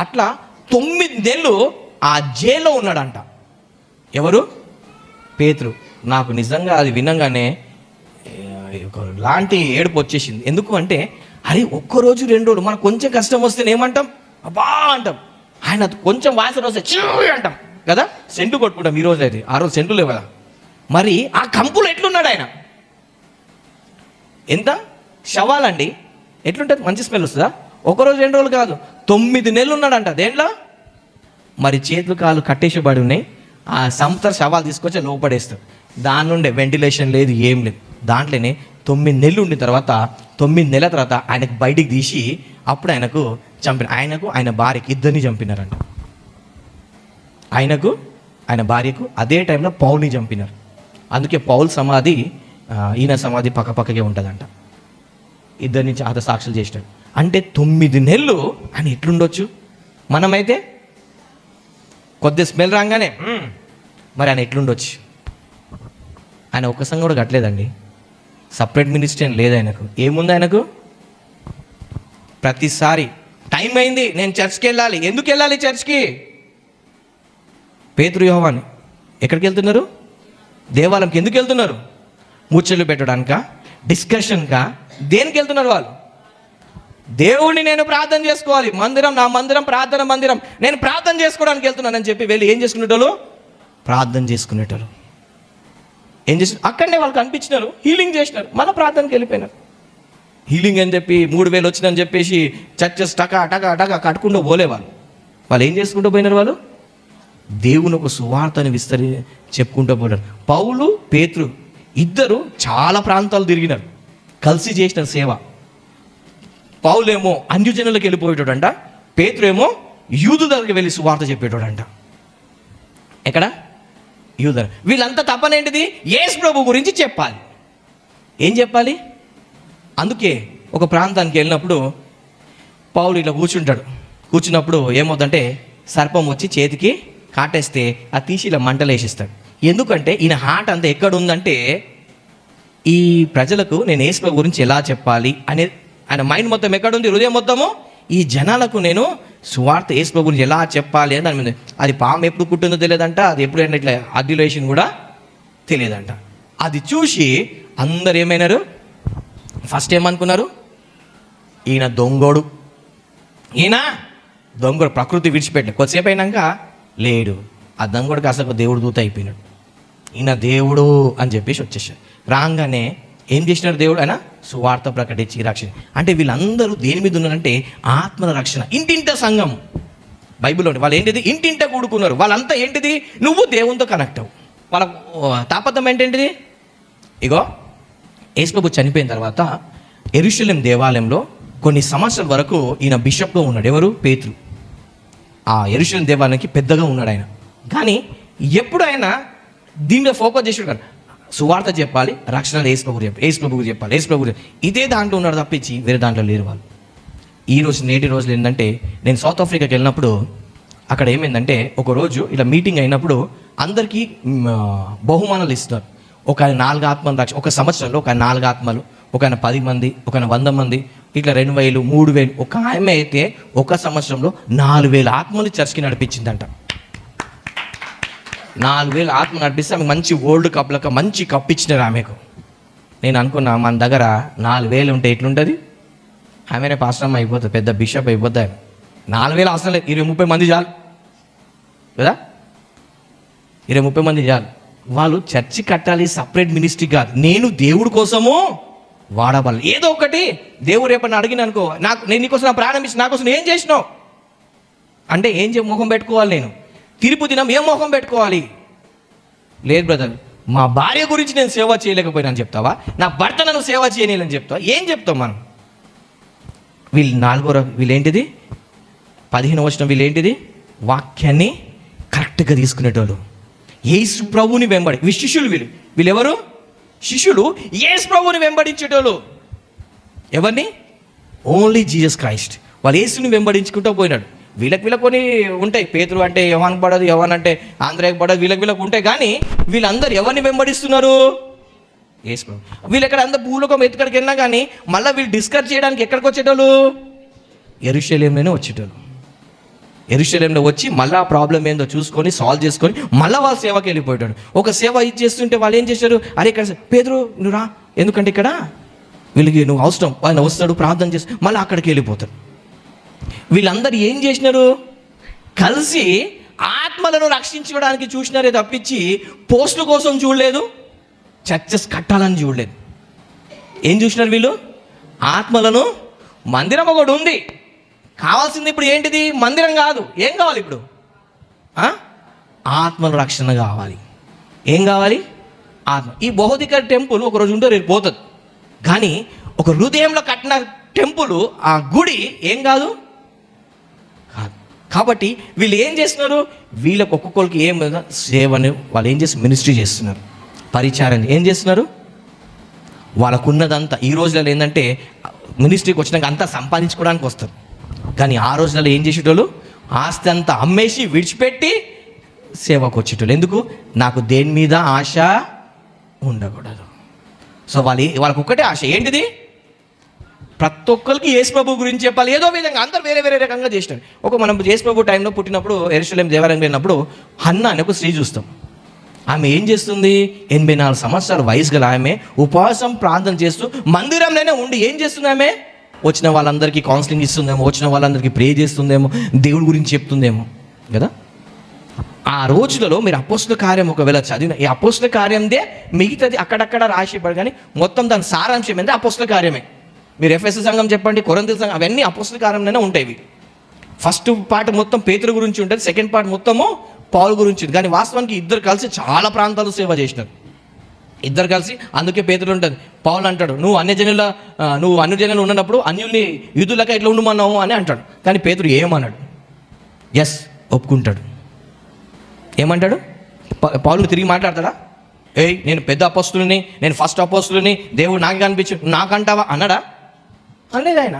అట్లా 9 నెలలు ఆ జైల్లో ఉన్నాడంట. ఎవరు? పేతురు. నాకు నిజంగా అది వినంగానే లాంటి ఏడుపు వచ్చేసింది. ఎందుకు అంటే అరే ఒక్కరోజు 2 రోజులు మనకు కొంచెం కష్టం వస్తే ఏమంటాం? అబ్బా అంటాం. ఆయన కొంచెం వాసన వస్తే చూ అంటాం కదా, సెంటు కొట్టుకుంటాం. ఈరోజు అయితే ఆ రోజు సెంటు లేవు కదా. మరి ఆ కంపులో ఎట్లున్నాడు ఆయన? ఎంత శవాలండి, ఎట్లుంటుంది? మంచి స్మెల్ వస్తుందా? 1 రోజు 2 రోజులు కాదు, 9 నెలలు ఉన్నాడంట. దేంట్లో? మరి చేతులు కాళ్ళు కట్టేసేబడి ఉన్నాయి. ఆ సంవత్సర శవాలు తీసుకొచ్చి లోపడేస్తారు. దాని నుండి వెంటిలేషన్ లేదు, ఏం లేదు. దాంట్లోనే 9 నెలలు ఉండిన తర్వాత 9 నెలల తర్వాత ఆయనకు బయటికి తీసి అప్పుడు ఆయనకు ఆయన భార్యకి ఇద్దరిని చంపినారంట. ఆయనకు ఆయన భార్యకు అదే టైంలో పౌల్ని చంపినారు. అందుకే పౌల్ సమాధి ఈయన సమాధి పక్కపక్కగే ఉంటుందంట. ఇద్దరిని హత సాక్షులు చేసినాడు. అంటే 9 నెలలు ఆయన ఎట్లుండొచ్చు? మనమైతే కొద్ది స్మెల్ రాగానే మరి ఆయన ఎట్లుండొచ్చు? ఆయన ఒక్క సంఘం కూడా కట్టలేదండి, సపరేట్ మినిస్ట్రీ అని లేదు ఆయనకు. ఏముంది ఆయనకు? ప్రతిసారి టైం అయింది నేను చర్చ్కి వెళ్ళాలి. ఎందుకు వెళ్ళాలి చర్చ్కి? పేతురు యోహాను ఎక్కడికి వెళ్తున్నారు? దేవాలయంకి. ఎందుకు వెళ్తున్నారు? ముచ్చట్లు పెట్టడానికా, డిస్కషన్కా, దేనికి వెళ్తున్నారు వాళ్ళు? దేవుడిని నేను ప్రార్థన చేసుకోవాలి, మందిరం నా మందిరం, ప్రార్థన మందిరం, నేను ప్రార్థన చేసుకోవడానికి వెళ్తున్నానని చెప్పి వెళ్ళి ఏం చేసుకునేటోళ్ళు? ప్రార్థన చేసుకునేటోళ్ళు. ఏం చేసి అక్కడనే వాళ్ళకి అనిపించినారు, హీలింగ్ చేసినారు, మళ్ళీ ప్రార్థనకి వెళ్ళిపోయినారు. హీలింగ్ అని చెప్పి 3,000 వచ్చిందని చెప్పేసి చర్చెస్ టకా టకా టకా కట్టుకుంటూ పోలేవాళ్ళు. వాళ్ళు ఏం చేసుకుంటూ పోయినారు? వాళ్ళు దేవుని ఒక సువార్తని చెప్పుకుంటూ పోయినారు. పౌలు పేతురు ఇద్దరు చాలా ప్రాంతాలు తిరిగినారు, కలిసి చేసిన సేవ. పౌలేమో అన్యజనులకు వెళ్ళిపోయేటోడంట, పేతురేమో యూదు దగ్గరికి వెళ్ళి సువార్త చెప్పేటోడంట. ఎక్కడ? యూదు. వీళ్ళంతా తప్పనేంటిది? యేసు ప్రభు గురించి చెప్పాలి. ఏం చెప్పాలి? అందుకే ఒక ప్రాంతానికి వెళ్ళినప్పుడు పౌలు ఇట్లా కూర్చున్నప్పుడు ఏమవుతుందంటే సర్పం వచ్చి చేతికి కాటేస్తే ఆ తీసి ఇలా మంటలు వేసిస్తాడు. ఎందుకంటే ఈయన హార్ట్ అంతా ఎక్కడ ఉందంటే ఈ ప్రజలకు నేను యేసు ప్రభు గురించి ఎలా చెప్పాలి అనేది ఆయన మైండ్ మొత్తం ఎక్కడుంది? హృదయం మొత్తము ఈ జనాలకు నేను సువార్త యేసు ప్రభు గురించి ఎలా చెప్పాలి అని దాని మీద, అది పాము ఎప్పుడు కుట్టిందో తెలియదంట, అది ఎప్పుడు ఇట్లా అగ్నిలో వేసింది కూడా తెలియదంట. అది చూసి అందరు ఏమైనారు, ఫస్ట్ ఏమనుకున్నారు, ఈయన దొంగోడు, ఈయన దొంగోడు, ప్రకృతి విడిచిపెట్టాడు. కొద్దిసేపు అయినాక లేడు, ఆ దొంగోడికి అసలు దేవుడు దూత అయిపోయినాడు, ఈయన దేవుడు అని చెప్పేసి వచ్చేసాడు. రాగానే ఏం చేసినాడు దేవుడు, ఆయన సువార్త ప్రకటించి రక్షణ. అంటే వీళ్ళందరూ దేని మీద ఉన్నారంటే ఆత్మల రక్షణ. ఇంటింట సంఘం బైబిల్లో వాళ్ళు ఏంటిది, ఇంటింట కూడుకున్నారు. వాళ్ళంతా ఏంటిది, నువ్వు దేవునితో కనెక్ట్ అవ్వు. వాళ్ళ తాపత్రం ఏంటంటిది, ఇగో యేసు ప్రభు చనిపోయిన తర్వాత యెరూషలేం దేవాలయంలో కొన్ని సంవత్సరాల వరకు ఈయన బిషప్గా ఉన్నాడు. ఎవరు, పేతురు. ఆ యెరూషలేం దేవాలయానికి పెద్దగా ఉన్నాడు ఆయన. కానీ ఎప్పుడు ఆయన దీనిలో ఫోకస్ చేసాడు, సువార్త చెప్పాలి, రక్షణ యేసు ప్రభు చెప్పాలి, యేసు ప్రభు చెప్పాలి, యేసు ప్రభు ఇదే దాంట్లో ఉన్నారు తప్పించి వేరే దాంట్లో లేరు వాళ్ళు. ఈ రోజు నేటి రోజులు ఏంటంటే, నేను సౌత్ ఆఫ్రికాకి వెళ్ళినప్పుడు అక్కడ ఏమైందంటే, ఒక రోజు ఇలా మీటింగ్ అయినప్పుడు అందరికీ బహుమానాలు ఇస్తున్నారు. ఒక 4 ఆత్మలు రక్షణ, ఒక సంవత్సరంలో ఒక 4 ఆత్మలు, ఒక 10 మంది, ఒక 100 మంది, ఇట్లా 2000, 3000. ఒక ఆమె అయితే ఒక సంవత్సరంలో 4000 ఆత్మలు చర్చికి నడిపించిందంట. 4000 ఆత్మ నడిపిస్తే ఆమెకు మంచి వరల్డ్ కప్లకు మంచి కప్ ఇచ్చినారు ఆమెకు. నేను అనుకున్నా, మన దగ్గర 4000 ఉంటే ఎట్లుంటుంది, ఆమెనే పాస్టర్ అయిపోతుంది, పెద్ద బిషప్ అయిపోతుంది. ఆమె 4000 అవసరం లేదు, 20-30 మంది చాలు కదా, 20-30 మంది చాలు. వాళ్ళు చర్చి కట్టాలి, సపరేట్ మినిస్ట్రీ కాదు, నేను దేవుడి కోసము వాడబడాలి. ఏదో ఒకటి దేవుడు రేపటి అడిగిన అనుకో, నేను నీకోసం ప్రాణం ఇచ్చి నా కోసం ఏం చేసినావు అంటే ఏం మొహం పెట్టుకోవాలి, నేను తీర్పు దినం ఏం మొహం పెట్టుకోవాలి? లేదు బ్రదర్, మా భార్య గురించి నేను సేవ చేయలేకపోయినాను చెప్తావా, నా భర్త నన్ను సేవ చేయలేని చెప్తావా, ఏం చెప్తాం మనం? వీళ్ళేంటిది 15వ వచనం, వీళ్ళేంటిది వాక్యాన్ని కరెక్ట్గా తీసుకునేటోళ్ళు, యేసు ప్రభువుని వెంబడి శిష్యులు. వీళ్ళెవరు? శిష్యులు యేసు ప్రభువుని వెంబడించేటోళ్ళు. ఎవరిని? Only Jesus Christ. వాళ్ళు యేసుని వెంబడించుకుంటూ పోయినాడు. వీళ్ళకి కొన్ని ఉంటాయి, పేతురు అంటే యోహాను పడదు, యోహాన్ అంటే ఆంధ్రాకి పడదు, వీళ్ళకి ఉంటాయి. కానీ వీళ్ళందరూ ఎవరిని వెంబడిస్తున్నారు? యేసు ప్రభు. వీళ్ళు ఎక్కడ అందరు భూలోకం ఎక్కడికి వెళ్ళినా కానీ మళ్ళీ వీళ్ళు డిస్కస్ చేయడానికి ఎక్కడికి వచ్చేటోళ్ళు? యెరూషలేంలోనే వచ్చేటోళ్ళు. యెరూషలేంలో వచ్చి మళ్ళీ ఆ ప్రాబ్లం ఏందో చూసుకొని సాల్వ్ చేసుకొని మళ్ళీ వాళ్ళ సేవకి వెళ్ళిపోయాడు. ఒక సేవ ఇది చేస్తుంటే వాళ్ళు ఏం చేశారు, అరే ఇక్కడ పేతురు నువ్వు రా, ఎందుకంటే ఇక్కడ వీళ్ళకి నువ్వు అవసరం, ఆయన వస్తాడు, ప్రార్థన చేసి మళ్ళీ అక్కడికి వెళ్ళిపోతాడు. వీళ్ళందరూ ఏం చేసినారు, కలిసి ఆత్మలను రక్షించుకోవడానికి చూసినారే తప్పించి పోస్టుల కోసం చూడలేదు, చర్చెస్ కట్టాలని చూడలేదు. ఏం చూసినారు వీళ్ళు? ఆత్మలను. మందిరం ఒకటి ఉంది, కావాల్సింది ఇప్పుడు ఏంటిది? మందిరం కాదు. ఏం కావాలి ఇప్పుడు? ఆత్మల రక్షణ కావాలి. ఏం కావాలి? ఆత్మ. ఈ భౌతిక టెంపుల్ ఒకరోజు ఉంటే రేపు పోతుంది. కానీ ఒక హృదయంలో కట్టిన టెంపుల్, ఆ గుడి ఏం కాదు. కాబట్టి వీళ్ళు ఏం చేస్తున్నారు, వీళ్ళకి ఒక్కొక్కరికి ఏం సేవని వాళ్ళు ఏం చేస్తున్నారు, మినిస్ట్రీ చేస్తున్నారు, పరిచారం ఏం చేస్తున్నారు. వాళ్ళకున్నదంతా ఈ రోజులలో ఏంటంటే మినిస్ట్రీకి వచ్చినాక అంతా సంపాదించుకోవడానికి వస్తారు. కానీ ఆ రోజులలో ఏం చేసేటోళ్ళు, ఆస్తి అంతా అమ్మేసి విడిచిపెట్టి సేవకు వచ్చేటోళ్ళు. ఎందుకు? నాకు దేని మీద ఆశ ఉండకూడదు. సో వాళ్ళకి ఒక్కటే ఆశ, ఏంటిది? ప్రతి ఒక్కరికి యేసు ప్రభు గురించి చెప్పాలి. ఏదో విధంగా అందరూ వేరే వేరే రకంగా చేసినారు. మనం యేసు ప్రభు టైంలో పుట్టినప్పుడు యెరూషలేం దేవాలయం వెళ్ళినప్పుడు హన్నా అనే ఒక స్త్రీ చూస్తాం. ఆమె ఏం చేస్తుంది, 84 సంవత్సరాల వయసు గల ఆమె ఉపవాసం ప్రార్థన చేస్తూ మందిరంలోనే ఉండి ఏం చేస్తుంది, ఆమె వచ్చిన వాళ్ళందరికీ కౌన్సిలింగ్ ఇస్తుందేమో, వచ్చిన వాళ్ళందరికీ ప్రే చేస్తుందేమో, దేవుడి గురించి చెప్తుందేమో కదా. ఆ రోజులలో మీరు అపోస్తల కార్యం ఒకవేళ చదివిన, ఈ అపోస్తల కార్యందే మిగతాది అక్కడక్కడ రాసిపడు, కానీ మొత్తం దాని సారాంశం ఏంటంటే అపోస్తల కార్యమే. మీరు ఎఫెసు సంఘం చెప్పండి, కొరింథీ సంఘం, అవన్నీ అపోస్తల కార్యంలోనే ఉంటాయి. ఫస్ట్ పార్ట్ మొత్తం పేతురు గురించి ఉంటుంది, సెకండ్ పార్ట్ మొత్తము పౌలు గురించి. కానీ వాస్తవానికి ఇద్దరు కలిసి చాలా ప్రాంతాలు సేవ చేసినారు. ఇద్దరు కలిసి, అందుకే పేతురు ఉంటుంది. పౌలు అంటాడు, నువ్వు అన్ని జనులు ఉన్నప్పుడు అన్యుల్ని యూదులక ఎట్లా ఉండమన్నావు అని అంటాడు. కానీ పేతురు ఏమన్నాడు? ఎస్, ఒప్పుకుంటాడు. ఏమంటాడు? పౌలు తిరిగి మాట్లాడతాడా? నేను పెద్ద అపోస్తులని, నేను ఫస్ట్ అపోస్తులని, దేవుడు నాకు కనిపించు, నాకంటావా అన్నాడా? అనలేదు ఆయన.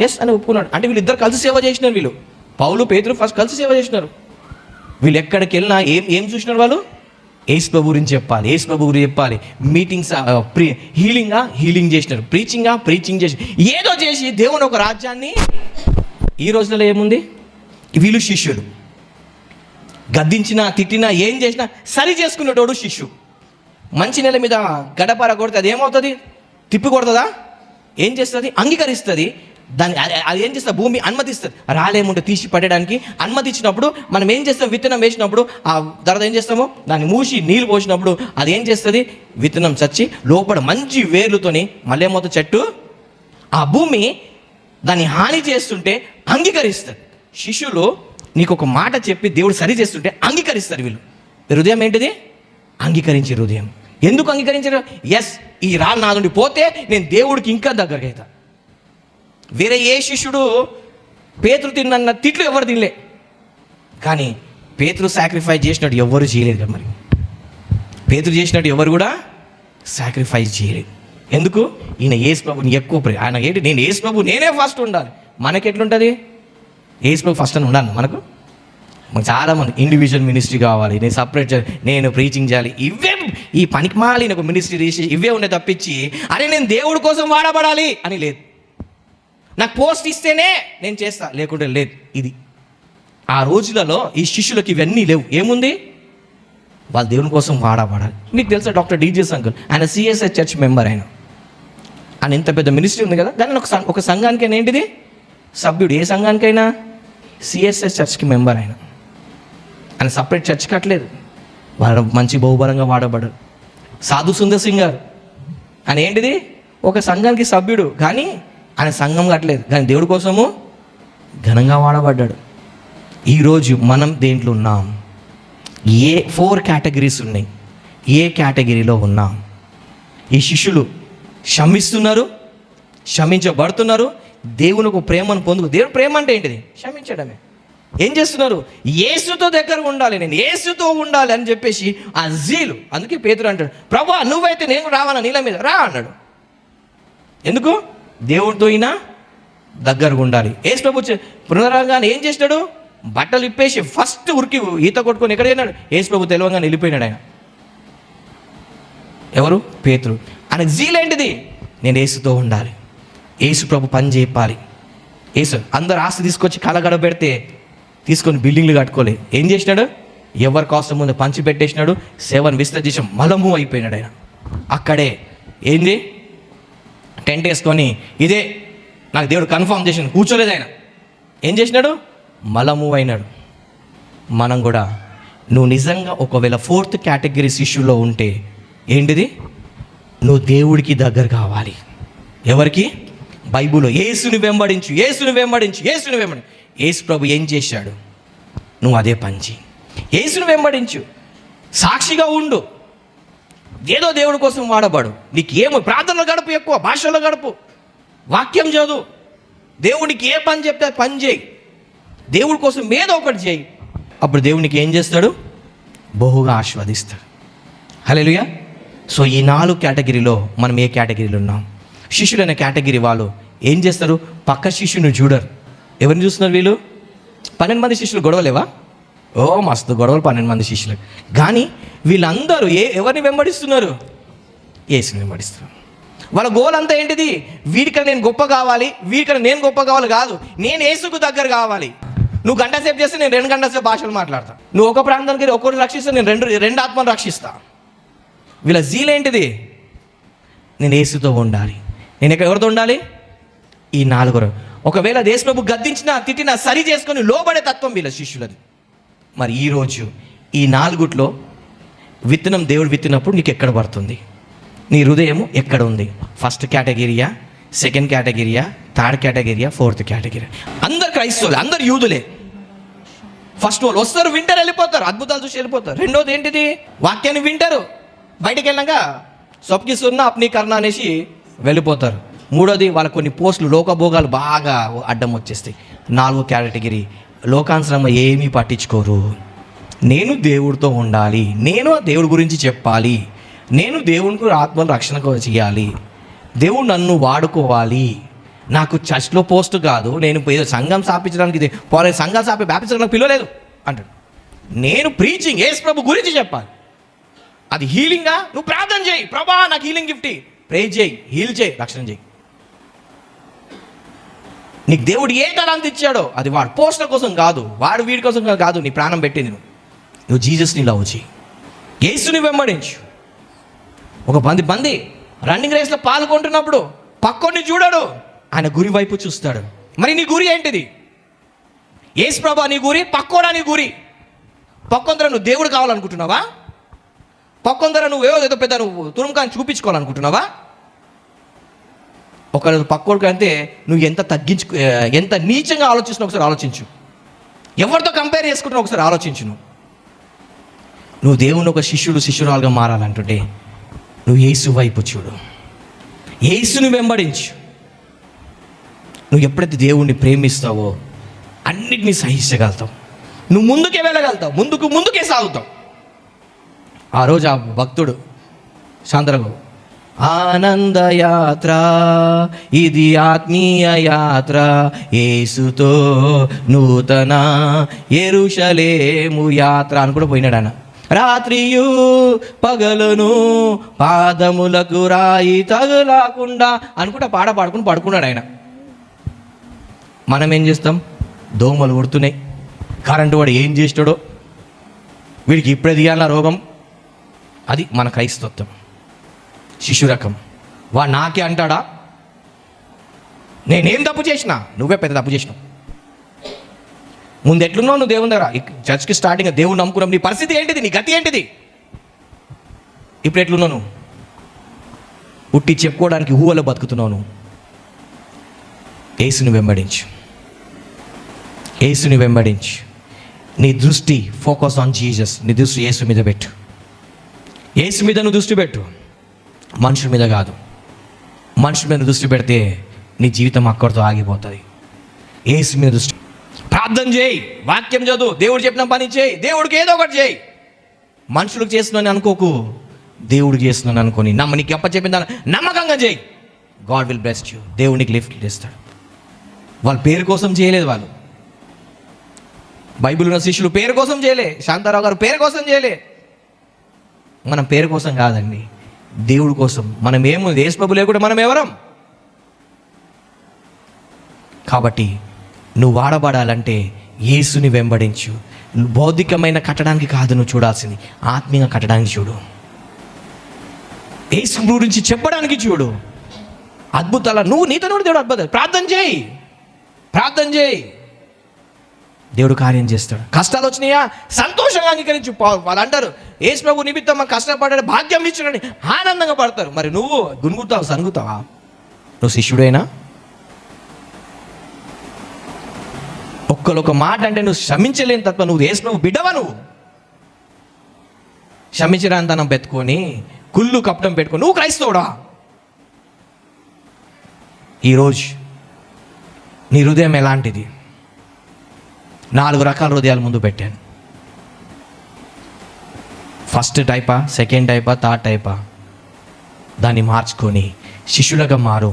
ఎస్ అని ఒప్పుకున్నాడు. అంటే వీళ్ళిద్దరు కలిసి సేవ చేసినారు. వీళ్ళు పౌలు పేతురు ఫస్ట్ కలిసి సేవ చేసినారు. వీళ్ళు ఎక్కడికి వెళ్ళినా ఏం చూసినారు, వాళ్ళు యేసు ప్రభు గురించి చెప్పాలి, యేసు ప్రభు గురించి చెప్పాలి. మీటింగ్స్ హీలింగ్ చేసినారు, ప్రీచింగ్ చేసి ఏదో చేసి దేవుని ఒక రాజ్యాన్ని ఈ రోజులలో ఏముంది? వీళ్ళు శిష్యులు. గద్దించినా తిట్టినా ఏం చేసినా సరి చేసుకునేటోడు శిష్యు. మంచి నెల మీద గడపర కొడితే అది ఏమవుతుంది? తిప్పి కొడుతుందా? ఏం చేస్తుంది? అంగీకరిస్తుంది. దాన్ని అది ఏం చేస్తుంది? భూమి అనుమతిస్తుంది. రాలేముంటే తీసి పడడానికి అనుమతి ఇచ్చినప్పుడు మనం ఏం చేస్తాం? విత్తనం వేసినప్పుడు ఆ తర్వాత ఏం చేస్తామో దాన్ని మూసి నీళ్ళు పోసినప్పుడు అది ఏం చేస్తుంది? విత్తనం చచ్చి లోపల మంచి వేర్లతోని మళ్ళీ ఏమవుతుంది? చెట్టు. ఆ భూమి దాన్ని హాని చేస్తుంటే అంగీకరిస్తుంది. శిష్యులు నీకు ఒక మాట చెప్పి దేవుడు సరి చేస్తుంటే అంగీకరిస్తారు. వీళ్ళు హృదయం ఏంటిది? అంగీకరించే హృదయం. ఎందుకు అంగీకరించారు? ఎస్, ఈ రాళ్ళు నా నుండి పోతే నేను దేవుడికి ఇంకా దగ్గరగా అవుతా. వేరే ఏ శిష్యుడు పేతురు తిన్న తిట్లు ఎవరు తినలే, కానీ పేతురు సాక్రిఫైస్ చేసినట్టు ఎవరు చేయలేదు కదా. మరి పేతురు చేసినట్టు ఎవరు కూడా సాక్రిఫైస్ చేయలేదు. ఎందుకు? ఈయన యేసు ప్రభుని ఎక్కువ ఆయన ఏంటి? నేను యేసు ప్రభు నేనే ఫస్ట్ ఉండాలి. మనకి ఎట్లుంటుంది? యేసు ప్రభు ఫస్ట్ అని ఉండాలి. మనకు చాలామంది ఇండివిజువల్ మినిస్ట్రీ కావాలి, నేను సపరేట్, నేను ప్రీచింగ్ చేయాలి, ఇవే ఈ పనికి మాలి ఒక మినిస్ట్రీ చేసి ఇవే ఉన్నాయి తప్పించి అరే నేను దేవుడి కోసం వాడబడాలి అని లేదు. నాకు పోస్ట్ ఇస్తేనే నేను చేస్తా, లేకుంటే లేదు. ఇది ఆ రోజులలో ఈ శిష్యులకి ఇవన్నీ లేవు. ఏముంది? వాళ్ళు దేవుని కోసం వాడబడాలి. మీకు తెలుసా డాక్టర్ డీజీఎస్ అంకుల్, ఆయన సిఎస్ఐ చర్చ్ మెంబర్. ఆయన ఇంత పెద్ద మినిస్ట్రీ ఉంది కదా, కానీ ఒక సంఘానికైనా ఏంటిది? సభ్యుడు. ఏ సంఘానికైనా సిఎస్ఐ చర్చ్కి మెంబర్. ఆయన సపరేట్ చర్చ్ కట్టలేదు, వాడు మంచి బహుబలంగా వాడబడ్డాడు. సాధు సుందర్ సింగ్ గారు ఆయన ఏంటిది? ఒక సంఘానికి సభ్యుడు, కానీ ఆయన సంఘం కట్టలేదు, కానీ దేవుడి కోసము ఘనంగా వాడబడ్డాడు. ఈరోజు మనం దేంట్లో ఉన్నాం? 4 కేటగిరీస్ ఉన్నాయి. ఏ కేటగిరీలో ఉన్నాం? ఈ శిష్యులు క్షమిస్తున్నారు, క్షమించబడుతున్నారు, దేవుని ఒక ప్రేమను పొందుకు. దేవుని ప్రేమ అంటే ఏంటిది? క్షమించడమే. ఏం చేస్తున్నారు? యేసుతో దగ్గర ఉండాలి, నేను యేసుతో ఉండాలి అని చెప్పేసి ఆ జీలు. అందుకే పేతురు అంటాడు, ప్రభువా నువ్వైతే నేను రావాలా నీళ్ళ మీద రా అన్నాడు. ఎందుకు? దేవుడితో అయినా దగ్గరగా ఉండాలి. యేసు ప్రభు పునరాగానే ఏం చేసినాడు? బట్టలు ఇప్పేసి ఫస్ట్ ఉరికి ఈత కొట్టుకొని ఎక్కడ వెళ్ళినాడు? యేసు ప్రభు తెలవంగానే వెళ్ళిపోయినాడు. ఆయన ఎవరు? పేతురు. ఆయన జీల్ ఏంటిది? నేను యేసుతో ఉండాలి, యేసు ప్రభు పని చెప్పాలి. యేసు అందరు ఆస్తి తీసుకొచ్చి కలగడ పెడితే తీసుకొని బిల్డింగ్లు కట్టుకోలే. ఏం చేసినాడు? ఎవరి కోసం ముందు పంచి పెట్టేసినాడు. సేవను విస్తరించి మలము అయిపోయినాడు. ఆయన అక్కడే ఏంది? టెంట్ వేసుకొని ఇదే నాకు దేవుడు కన్ఫర్మ్ చేసిన కూర్చోలేదు. ఆయన ఏం చేసినాడు? మలము అయినాడు. మనం కూడా నువ్వు నిజంగా ఒకవేళ 4th కేటగిరీ శిష్యుల్లో ఉంటే ఏంటిది? నువ్వు దేవుడికి దగ్గర కావాలి. ఎవరికి? బైబుల్లో యేసుని వెంబడించు, యేసుని వెంబడించు, యేసుని వెంబడించు. యేసు ప్రభు ఏం చేశాడు? నువ్వు అదే పంచి యేసుని వెంబడించు, సాక్షిగా ఉండు, ఏదో దేవుడి కోసం వాడబడు. నీకు ఏమో ప్రార్థనలో గడుపు, ఎక్కువ భాషల్లో గడుపు, వాక్యం చదువు, దేవుడికి ఏ పని చెప్తే పని చేయి, దేవుడి కోసం ఏదో ఒకటి చేయి. అప్పుడు దేవునికి ఏం చేస్తాడు? బహుగా ఆశీర్వదిస్తాడు. హల్లెలూయా. సో ఈ 4 కేటగిరీలో మనం ఏ కేటగిరీలో ఉన్నాం? శిష్యులు అనే కేటగిరీ వాళ్ళు ఏం చేస్తారు? పక్క శిష్యుని చూడరు. ఎవరిని చూస్తున్నారు వీళ్ళు? 12 మంది శిష్యులు గొడవలేవా? ఓ మస్తు గొడవలు 12 మంది శిష్యులు. కానీ వీళ్ళందరూ ఎవరిని వెంబడిస్తున్నారు? యేసుని వెంబడిస్తున్నారు. వాళ్ళ గోల్ అంతా ఏంటిది? వీడికన్నా నేను గొప్ప కావాలి, వీడికన్నా నేను గొప్ప కావాలి కాదు, నేను యేసుకు దగ్గర కావాలి. నువ్వు గంట సేపు చేస్తే నేను 2 గంటల సేపు భాషలు మాట్లాడతా. నువ్వు ఒక ప్రాంతానికి ఒక్కరు రక్షిస్తే నేను రెండు ఆత్మను రక్షిస్తా. వీళ్ళ జీల్ ఏంటిది? నేను యేసుతో ఉండాలి. నేను ఎవరితో ఉండాలి? ఈ 4. ఒకవేళ యేసు ప్రభు గద్దించినా తిట్టినా సరి చేసుకొని లోబడే తత్వం వీళ్ళ శిష్యులది. మరి ఈరోజు ఈ 4 విత్తనం దేవుడు విత్తినప్పుడు నీకు ఎక్కడ పడుతుంది? నీ హృదయం ఎక్కడ ఉంది? 1st కేటగిరీయా, 2nd కేటగిరీయా, 3rd కేటగిరీయా, 4th category? అందరు క్రైస్తవులే, అందరు యూదులే. ఫస్ట్ వాళ్ళు వస్తారు, వింటారు, వెళ్ళిపోతారు, అద్భుతాలు చూసి వెళ్ళిపోతారు. రెండోది ఏంటిది? వాక్యాన్ని వింటారు, బయటికి వెళ్ళాక సబ్కి సున్నా అప్నీ కర్ణ అనేసి వెళ్ళిపోతారు. మూడోది వాళ్ళ కొన్ని పోస్టులు లోకభోగాలు బాగా అడ్డం వచ్చేస్తాయి. 4వ కేటగిరీ లోకానుసరంగా ఏమీ పట్టించుకోరు. నేను దేవుడితో ఉండాలి, నేను దేవుడి గురించి చెప్పాలి, నేను దేవునికి ఆత్మను రక్షణ చేయాలి, దేవుడు నన్ను వాడుకోవాలి, నాకు చర్చ్లో పోస్ట్ కాదు, నేను ఏదో సంఘం స్థాపించడానికి సంఘం వ్యాపించడానికి పిలవలేదు అంటాడు. నేను ప్రీచింగ్ యేసు ప్రభు గురించి చెప్పాలి. అది హీలింగా? నువ్వు ప్రార్థన చేయి, ప్రభా నాకు హీలింగ్ గిఫ్ట్, ప్రే చేయి, హీల్ చేయి, రక్షణ చేయి. నీకు దేవుడు ఏ తలాంతి ఇచ్చాడో అది వాడు పోస్టుల కోసం కాదు, వాడు వీడి కోసం కాదు నీ ప్రాణం పెట్టింది. నువ్వు జీసస్ని లవ్ చేయి, యేసుని వెంబడించు. ఒక మంది రన్నింగ్ రేస్లో పాల్గొంటున్నప్పుడు పక్కోడిని చూడాడు, ఆయన గురి వైపు చూస్తాడు. మరి నీ గురి ఏంటిది? యేసు ప్రభా నీ గురి, పక్కోడా నీ గురి? పక్కొందర నువ్వు దేవుడు కావాలనుకుంటున్నావా? పక్కొందర నువ్వు ఏదో పెద్ద నువ్వు తురుముకాన్ని చూపించుకోవాలనుకుంటున్నావా? ఒకరు పక్కోడికి అంటే నువ్వు ఎంత నీచంగా ఆలోచిస్తున్నావు ఒకసారి ఆలోచించు. ఎవరితో కంపేర్ చేసుకుంటున్నావు ఒకసారి ఆలోచించు. నువ్వు దేవుని ఒక శిష్యురాలుగా మారాలంటుంటే నువ్వు యేసు వైపు చూడు, యేసుని వెంబడించు. నువ్వు ఎప్పుడైతే దేవుణ్ణి ప్రేమిస్తావో అన్నిటినీ సహించగలుగుతావు, నువ్వు ముందుకే వెళ్ళగలుగుతావు, ముందుకే సాగుతావు. ఆ రోజు ఆ భక్తుడు శాంతరగు, ఆనందయాత్ర ఇది ఆత్మీయ యాత్ర, యేసుతో నూతన యెరూషలేము యాత్ర అని కూడా పోయినాడు ఆయన. రాత్రియు పగలును పాదములకు రాయి తగులకుండా అనుకుంటా పాడుకుని పడుకున్నాడు ఆయన. మనం ఏం చేస్తాం? దోమలు కొడుతున్నాయి, కరెంటు వాడు ఏం చేస్తాడో, వీడికి ఇప్పుడే తీయాల రోగం. అది మన క్రైస్తత్వం, శిశు రకం. వాడు నాకే అంటాడా? నేనేం తప్పు చేసినా? నువ్వే పెద్ద తప్పు చేసినావు. ముందు ఎట్లున్నావు నువ్వు దేవుని దగ్గర? చర్చ్కి స్టార్టింగ్ దేవుని నమ్ముకున్నాం, నీ పరిస్థితి ఏంటిది? నీ గతి ఏంటిది? ఇప్పుడు ఎట్లున్నావు నువ్వు? ఉట్టి చెప్పుకోవడానికి ఊహలో బతుకుతున్నావు నువ్వు. యేసుని వెంబడించు, యేసుని వెంబడించు. నీ దృష్టి ఫోకస్ ఆన్ జీసస్. నీ దృష్టి యేసు మీద పెట్టు, యేసు మీద నువ్వు దృష్టి పెట్టు, మనుషుల మీద కాదు. మనుషుల మీద దృష్టి పెడితే నీ జీవితం అక్కడితో ఆగిపోతుంది. యేసు మీద దృష్టి. ప్రార్థన చేయి, వాక్యం చదువు, దేవుడు చెప్పిన పని చేయి, దేవుడికి ఏదో ఒకటి చేయి. మనుషులకు చేస్తున్నాను అనుకోకు, దేవుడికి చేస్తున్నాను అనుకోని నీకు ఎప్ప చెప్పిన దాన్ని నమ్మకంగా చేయి. God will bless you. దేవునికి లిఫ్ట్ చేస్తాడు. వాళ్ళ పేరు కోసం చేయలేదు, వాళ్ళు బైబిల్ ఉన్న శిష్యులు పేరు కోసం చేయలే, శాంతారావు గారు పేరు కోసం చేయలే. మనం పేరు కోసం కాదండి, దేవుడి కోసం. మనం ఏముంది? యేసు ప్రభు లేకుండా మనం ఎవరం? కాబట్టి నువ్వు వాడబడాలంటే యేసుని వెంబడించు. భౌతికమైన కట్టడానికి కాదు నువ్వు చూడాల్సింది, ఆత్మీయంగా కట్టడానికి చూడు. యేసు గురించి చెప్పడానికి చూడు. అద్భుతాల నువ్వు నీతో దేవుడు అద్భుతం. ప్రార్థన చేయి, దేవుడు కార్యం చేస్తాడు. కష్టాలు వచ్చినాయా? సంతోషంగా అంగీకరించు. వాళ్ళు అంటారు యేసు ప్రభు నిమిత్తం మాకు కష్టపడ్డాడు, భాగ్యం ఇచ్చాడని ఆనందంగా పడతారు. మరి నువ్వు గునుగుతావు, సనుగుతావా? నువ్వు శిష్యుడైనా? ఒక్క మాట అంటే నువ్వు క్షమించలేని తత్వ. నువ్వు యేసు ప్రభు బిడ్డవా? నువ్వు క్షమించరాంతనం పెట్టుకొని కుళ్ళు కప్పటం పెట్టుకొని నువ్వు క్రైస్తవుడా? ఈరోజు నీ హృదయం ఎలాంటిది? 4 రకాల హృదయాలు ముందు పెట్టాను. ఫస్ట్ టైపా, సెకండ్ టైపా, థర్డ్ టైపా? దాన్ని మార్చుకొని శిష్యులుగా మారు.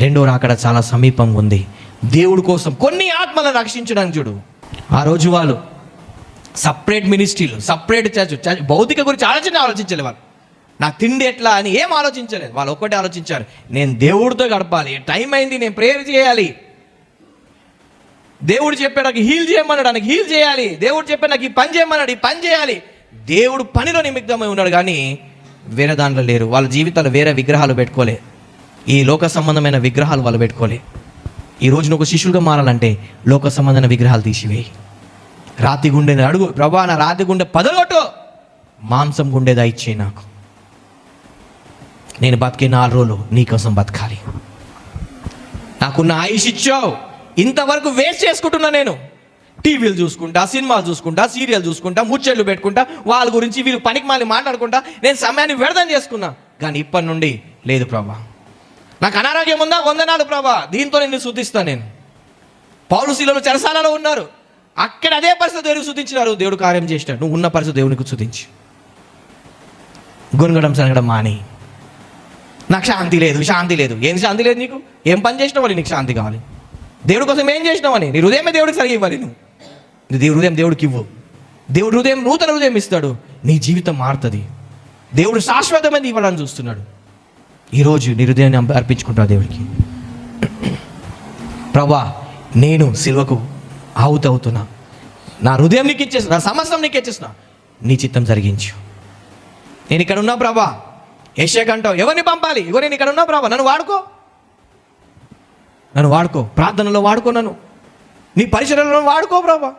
రెండో రాకడ చాలా సమీపంగా ఉంది. దేవుడి కోసం కొన్ని ఆత్మలను రక్షించడానికి చూడు. ఆ రోజు వాళ్ళు సపరేట్ మినిస్ట్రీలు, సపరేట్ చర్చ్, భౌతిక గురించి ఆలోచించలేదు. వాళ్ళు నాకు తిండి ఎట్లా అని ఏం ఆలోచించలేదు. వాళ్ళు ఒక్కటే ఆలోచించారు, నేను దేవుడితో గడపాలి, టైం అయింది, నేను ప్రేయర్ చేయాలి. దేవుడు చెప్పాడు నాకు హీల్ చేయమన్నాడు, నాకు హీల్ చేయాలి. దేవుడు చెప్పాడు నాకు ఈ పని చేయమన్నాడు, ఈ పని చేయాలి. దేవుడు పనిలో నిమిత్తమై ఉన్నాడు, కానీ వేరే దాంట్లో లేరు. వాళ్ళ జీవితాలు వేరే విగ్రహాలు పెట్టుకోలే, ఈ లోక సంబంధమైన విగ్రహాలు వాళ్ళు పెట్టుకోలే. ఈ రోజు నువ్వు శిష్యులుగా మారాలంటే లోక సంబంధమైన విగ్రహాలు తీసివేయి. రాతి గుండెని అడుగు, ప్రభా నా రాతి గుండె పదగొట్టు, మాంసం గుండె దయచేయి నాకు. నేను బతికే 4 రోజులు నీకోసం బతకాలి. నాకున్న ఆయుష్ ఇచ్చావు, ఇంతవరకు వేస్ట్ చేసుకుంటున్నా. నేను టీవీలు చూసుకుంటా, సినిమాలు చూసుకుంటా, సీరియల్ చూసుకుంటా, ముచ్చట్లు పెట్టుకుంటా, వాళ్ళ గురించి వీళ్ళు పనికి మాలి మాట్లాడుకుంటా నేను సమయాన్ని వ్యర్థం చేసుకున్నా. కానీ ఇప్పటి నుండి లేదు ప్రభా, నాకు అనారోగ్యం ఉందా, వందనాలు ప్రభా, దీంతో నిన్ను స్తుతిస్తాను. నేను పౌలు శీలలు చెరసాలలో ఉన్నారు, అక్కడ అదే పరిస్థితి దేవుడికి స్తుతించినారు, దేవుడు కార్యం చేసినాడు. నువ్వు ఉన్న పరిస్థితి దేవునికి స్తుతించి గుణగడం సనగడం మాని. నాకు శాంతి లేదు. ఏం శాంతి లేదు నీకు? ఏం పని చేసినావని నీకు శాంతి కావాలి? దేవుడి కోసం ఏం చేసినావని? నీ హృదయమే దేవుడికి సరిగా ఇవ్వాలి. నువ్వు హృదయం దేవుడికి ఇవ్వు. దేవుడు హృదయం, నూతన హృదయం ఇస్తాడు, నీ జీవితం మారుతుంది. దేవుడు శాశ్వతమైనది ఇవ్వాలని చూస్తున్నాడు. ఈరోజు నీ హృదయాన్ని అర్పించుకుంటావు దేవుడికి. ప్రభా నేను సిలువకు ఆహుతవుతున్నా, నా హృదయం నీకు ఇచ్చేస్తున్నా, నా సమస్తం నీకు ఇచ్చేస్తున్నా, నీ చిత్తం జరిగించు. నేను ఇక్కడ ఉన్నా ప్రభా. యెషయాకంటావు ఎవరిని పంపాలి? ఇగో నేను ఇక్కడ ఉన్నా ప్రభా, నన్ను వాడుకో, నన్ను వాడుకో, ప్రార్థనలో వాడుకో, నన్ను నీ పరిచర్యలో వాడుకో ప్రభా.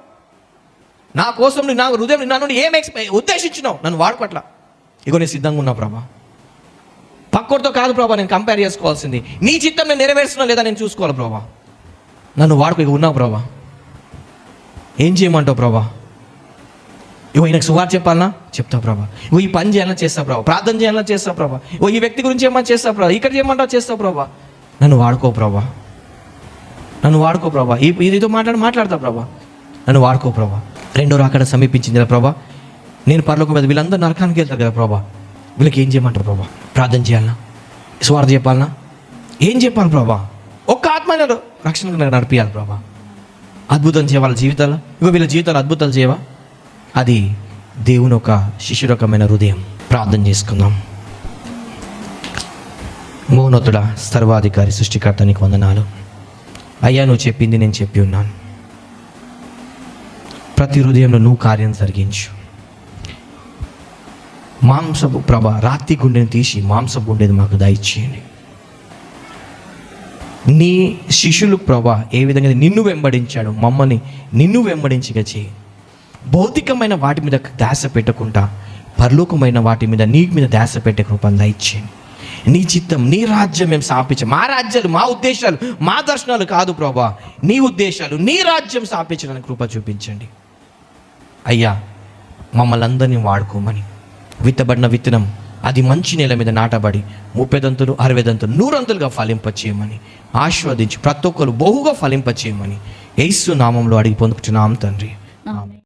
నా కోసం నా హృదయం నన్ను ఏం ఉద్దేశించినావు, నన్ను వాడుకోట్లా. ఇగో నేను సిద్ధంగా ఉన్నా ప్రభా. పక్కోడితో కాదు ప్రభా నేను కంపేర్ చేసుకోవాల్సింది, నీ చిత్తం నేను నెరవేరుస్తున్నా లేదా నేను చూసుకోవాలి ప్రభా. నన్ను వాడుకో, ఇక ఉన్నావు ప్రభా. ఏం చేయమంటావు ప్రభా? ఇగో ఈయనకు సువార్త చెప్పాలన్నా చెప్తావు ప్రభా. ఇగో ఈ పని చేయాలన్నా చేస్తావు ప్రభా, ప్రార్థన చేయాలన్నా చేస్తావు ప్రభా. ఇగో ఈ వ్యక్తి గురించి ఏమన్నా చేస్తావు ప్రభా, ఇక్కడ చేయమంటావు చేస్తావు ప్రభా. నన్ను వాడుకో ప్రభా, నన్ను వాడుకో ప్రభా. ఇదితో మాట్లాడతా ప్రభా, నన్ను వాడుకో ప్రభా. రెండో రాకడ సమీపించింది కదా ప్రభా, నేను పరలోకం మీద వీళ్ళందరూ నరకానికి వెళ్తారు కదా ప్రభా, వీళ్ళకి ఏం చేయమంటారు ప్రభా? ప్రార్థన చేయాలన్నా, స్వార్థ చెప్పాలన్నా, ఏం చెప్పాలి ప్రభా? ఒక్క ఆత్మ రక్షణకు నడిపించాలి ప్రభా. అద్భుతం చేయాలి జీవితాలు, ఇగో వీళ్ళ జీవితాలు అద్భుతాలు చేయవా? అది దేవుని ఒక శిశురకమైన హృదయం. ప్రార్థన చేసుకుందాం. మౌనతుడా, సర్వాధికారి, సృష్టికర్త, నీకు వందనాలు అయ్యా. నువ్వు చెప్పింది నేను చెప్పి ఉన్నాను. ప్రతి హృదయంలో నువ్వు కార్యం జరిగించు. మాంసపు ప్రభ రాతి గుండెని తీసి మాంసపు గుండెని మాకు దయచేయండి. నీ శిష్యులు ప్రభా ఏ విధంగా నిన్ను వెంబడించాడు, మమ్మల్ని నిన్ను వెంబడించగా చేయి. భౌతికమైన వాటి మీద ధ్యాస పెట్టకుండా పరలోకమైన వాటి మీద నీ మీద ధ్యాస పెట్టే కృపను దయచేయండి. నీ చిత్తం, నీ రాజ్యం మేము స్థాపించాం. మా రాజ్యాలు, మా ఉద్దేశాలు, మా దర్శనాలు కాదు ప్రభా, నీ ఉద్దేశాలు, నీ రాజ్యం స్థాపించడానికి కృప చూపించండి అయ్యా. మమ్మల్ని అందరినీ వాడుకోమని, విత్తబడిన విత్తనం అది మంచి నేల మీద నాటబడి 30 దంతులు 60 దంతులు 100 దంతులుగా ఫలింపచేయమని ఆశీర్వదించి ప్రతి ఒక్కరు బహుగా ఫలింపచేయమని యేసు నామంలో అడిగి పొందుకుంటున్నాం తండ్రి. ఆమేన్.